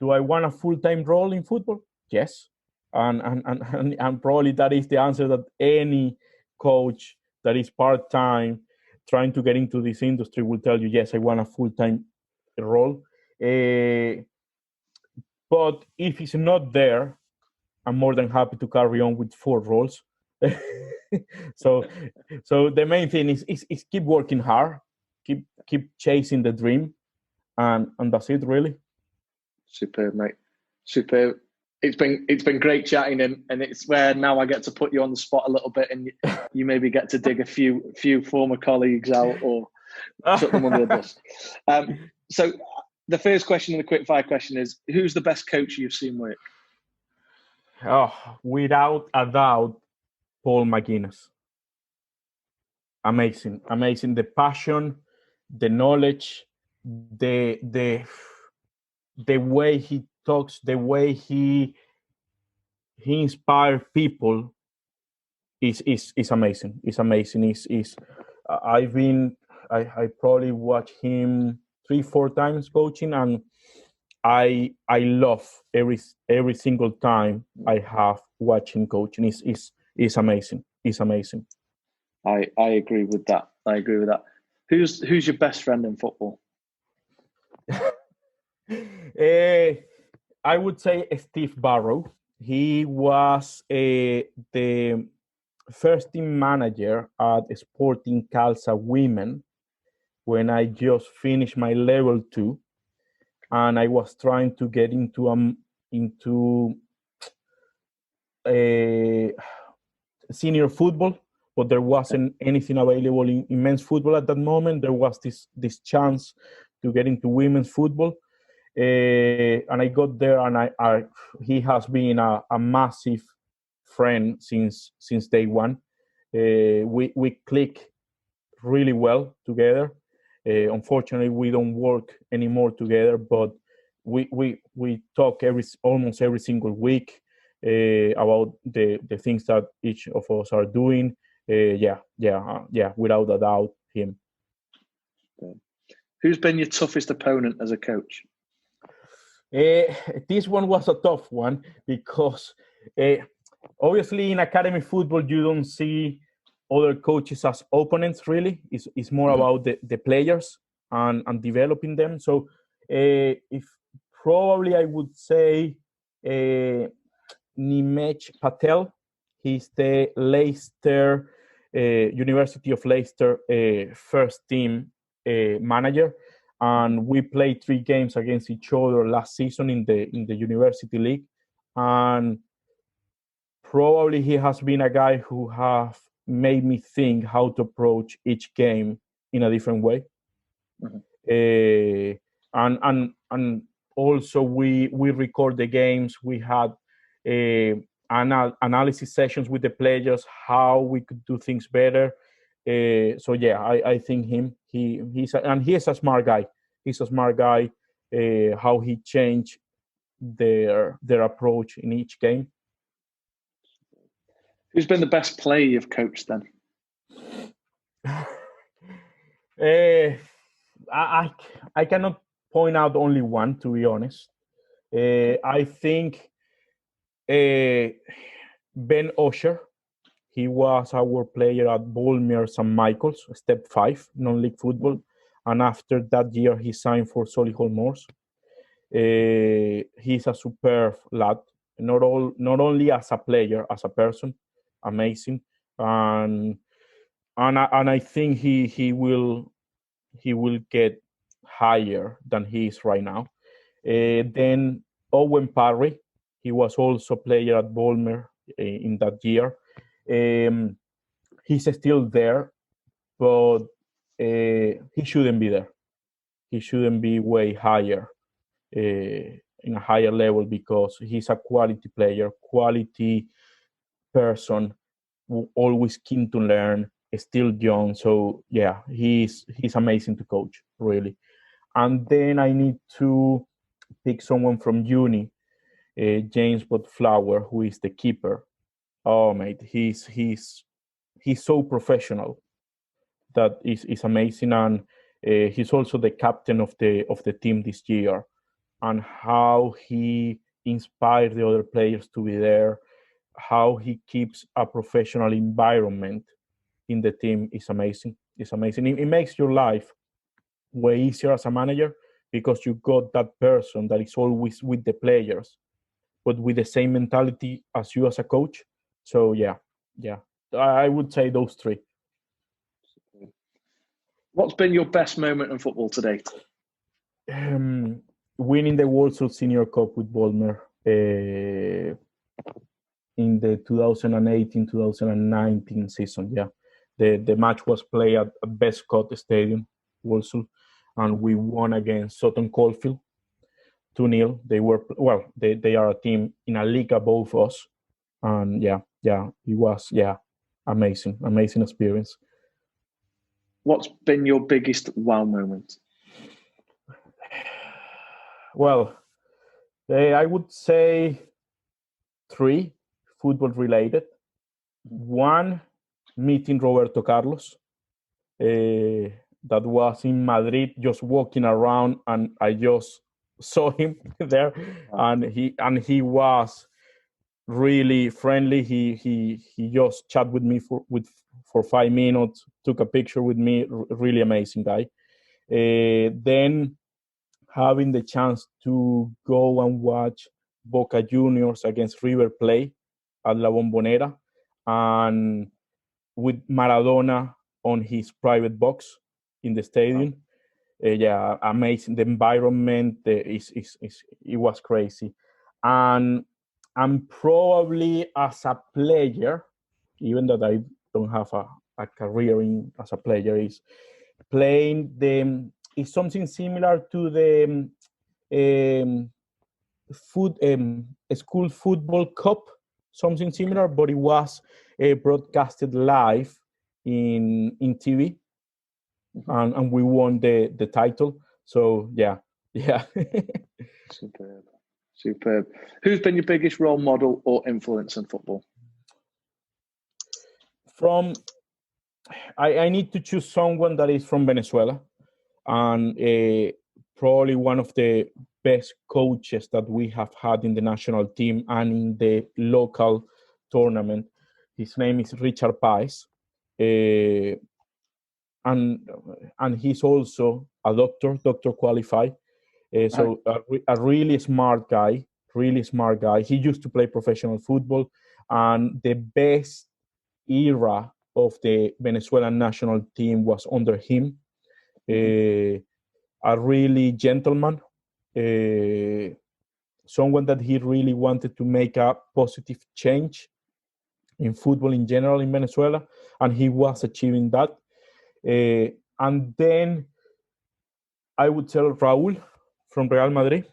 do I want a full-time role in football? Yes, and probably that is the answer that any coach that is part-time trying to get into this industry will tell you. Yes, I want a full-time role. But if it's not there, I'm more than happy to carry on with 4 roles. so the main thing is keep working hard, keep chasing the dream, and that's it, really. Superb, mate. Superb. It's been great chatting, and it's where now I get to put you on the spot a little bit, and you maybe get to dig a few former colleagues out or chuck them under the bus. So the first question in the quickfire question is: who's the best coach you've seen work? Oh, without a doubt, Paul McGuinness. Amazing. The passion, the knowledge, the way he talks, the way he inspires people is amazing. It's amazing. I probably watched him 3-4 times coaching, and I love every single time I have watching coaching. It's amazing. It's amazing. I agree with that. Who's your best friend in football? I would say Steve Barrow. He was the first team manager at Sporting Calza Women when I just finished my level 2, and I was trying to get into senior football, but there wasn't anything available in men's football at that moment. There was this chance to get into women's football, and I got there, and he has been a massive friend since day one. We click really well together. Unfortunately, we don't work anymore together, but we talk almost every single week about the things that each of us are doing. Without a doubt, him. Who's been your toughest opponent as a coach? This one was a tough one because obviously in academy football you don't see other coaches as opponents. Really, it's more about the players and developing them. So if probably I would say Nimesh Patel. He's the Leicester University of Leicester first team manager, and we played 3 games against each other last season in the University League, and probably he has been a guy who have made me think how to approach each game in a different way. And also we record the games. We had analysis sessions with the players, how we could do things better. So yeah, I think him. He's a smart guy. He's a smart guy. How he changed their approach in each game. Who's been the best player you've coached then? I cannot point out only one, to be honest. I think Ben Osher. He was our player at Bournemouth St. Michael's, Step 5, non-league football. And after that year, he signed for Solihull Moors. He's a superb lad, not only as a player, as a person, amazing. And I think he will get higher than he is right now. Then Owen Parry, he was also player at Bournemouth in that year. He's still there, but he shouldn't be there. He shouldn't be way higher, in a higher level, because he's a quality player, quality person, always keen to learn, still young. So yeah, he's amazing to coach, really. And then I need to pick someone from uni, James Flower, who is the keeper. Oh mate, he's so professional. That is amazing, and he's also the captain of the team this year. And how he inspired the other players to be there, how he keeps a professional environment in the team is amazing. It's amazing. It makes your life way easier as a manager, because you got that person that is always with the players, but with the same mentality as you as a coach. So yeah, I would say those 3. What's been your best moment in football to date? Winning the World Senior Cup with Bournemouth in the 2018-2019 season. Yeah, the match was played at Bestcott Stadium, Walsall, and we won against Sutton Coldfield 2-0. They are a team in a league above us, and it was amazing experience. What's been your biggest wow moment? Well, I would say 3 football related. One, meeting Roberto Carlos. That was in Madrid, just walking around, and I just saw him there, and he was really friendly. He just chatted with me for 5 minutes, took a picture with me. Really amazing guy. Then having the chance to go and watch Boca Juniors against River Plate at La Bombonera, and with Maradona on his private box in the stadium. Amazing. The environment it was crazy. And probably as a player, even that I don't have a career as a player, is playing is something similar to the school football cup, something similar, but it was broadcasted live in TV, and we won the title. So yeah. Superb. Who's been your biggest role model or influence in football? I need to choose someone that is from Venezuela, and probably one of the best coaches that we have had in the national team and in the local tournament. His name is Richard Paez, and he's also a doctor qualified. So a really smart guy. He used to play professional football, and the best era of the Venezuelan national team was under him. A really gentleman, someone that he really wanted to make a positive change in football in general in Venezuela, and he was achieving that. And then I would tell Raúl from Real Madrid.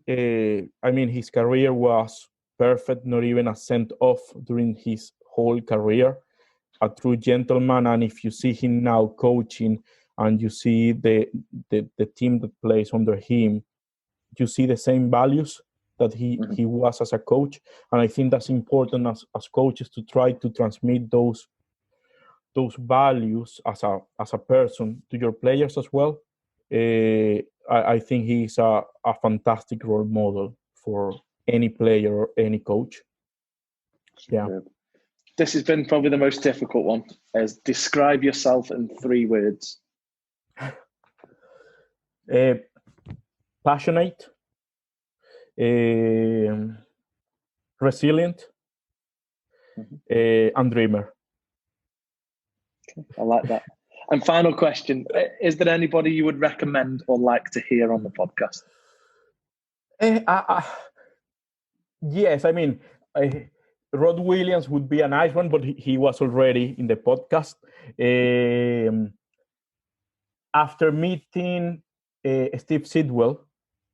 His career was perfect, not even a cent off during his whole career. A true gentleman, and if you see him now coaching and you see the team that plays under him, you see the same values that he was as a coach. And I think that's important as coaches to try to transmit those values as a person to your players as well. I think he's a fantastic role model for any player or any coach. Yeah. This has been probably the most difficult one. Describe yourself in 3 words. Passionate, resilient, and dreamer. Okay, I like that. And final question, is there anybody you would recommend or like to hear on the podcast? Yes, Rod Williams would be a nice one, but he was already in the podcast. After meeting Steve Sidwell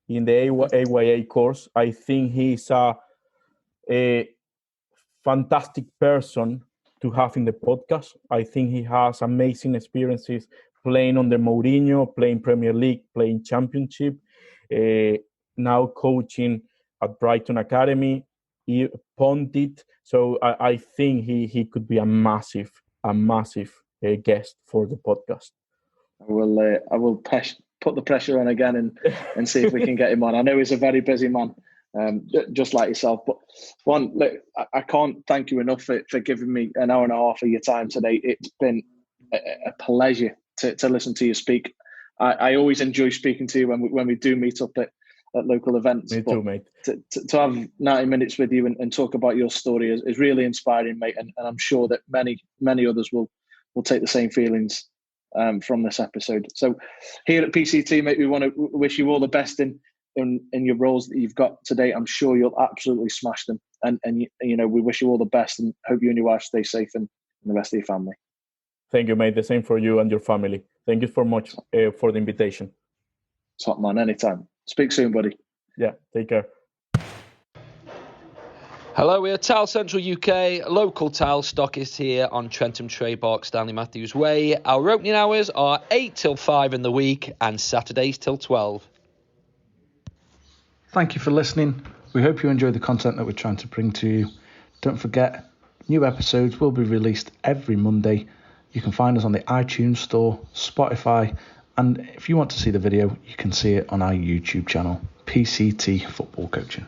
in the AYA course, I think he's a fantastic person to have in the podcast. I think he has amazing experiences playing under Mourinho, playing Premier League, playing Championship, now coaching at Brighton Academy, pundit. So I think he could be a massive guest for the podcast. I will put the pressure on again and see if we can get him on. I know he's a very busy man, just like yourself. But Juan, look, I can't thank you enough for giving me an hour and a half of your time today. It's been a pleasure to listen to you speak. I always enjoy speaking to you when we do meet up at local events. Me too, mate. To have 90 minutes with you and talk about your story is really inspiring, mate. And I'm sure that many others will take the same feelings from this episode. So here at PCT, mate, we want to wish you all the best in your roles that you've got today. I'm sure you'll absolutely smash them. And we wish you all the best and hope you and your wife stay safe and the rest of your family. Thank you, mate. The same for you and your family. Thank you so much for the invitation. Top man, anytime. Speak soon, buddy. Yeah, take care. Hello, we're Tile Central UK, local tile stockist here on Trentham Trade Park, Stanley Matthews Way. Our opening hours are 8 till 5 in the week and Saturdays till 12. Thank you for listening. We hope you enjoy the content that we're trying to bring to you. Don't forget, new episodes will be released every Monday. You can find us on the iTunes Store, Spotify, and if you want to see the video, you can see it on our YouTube channel, PCT Football Coaching.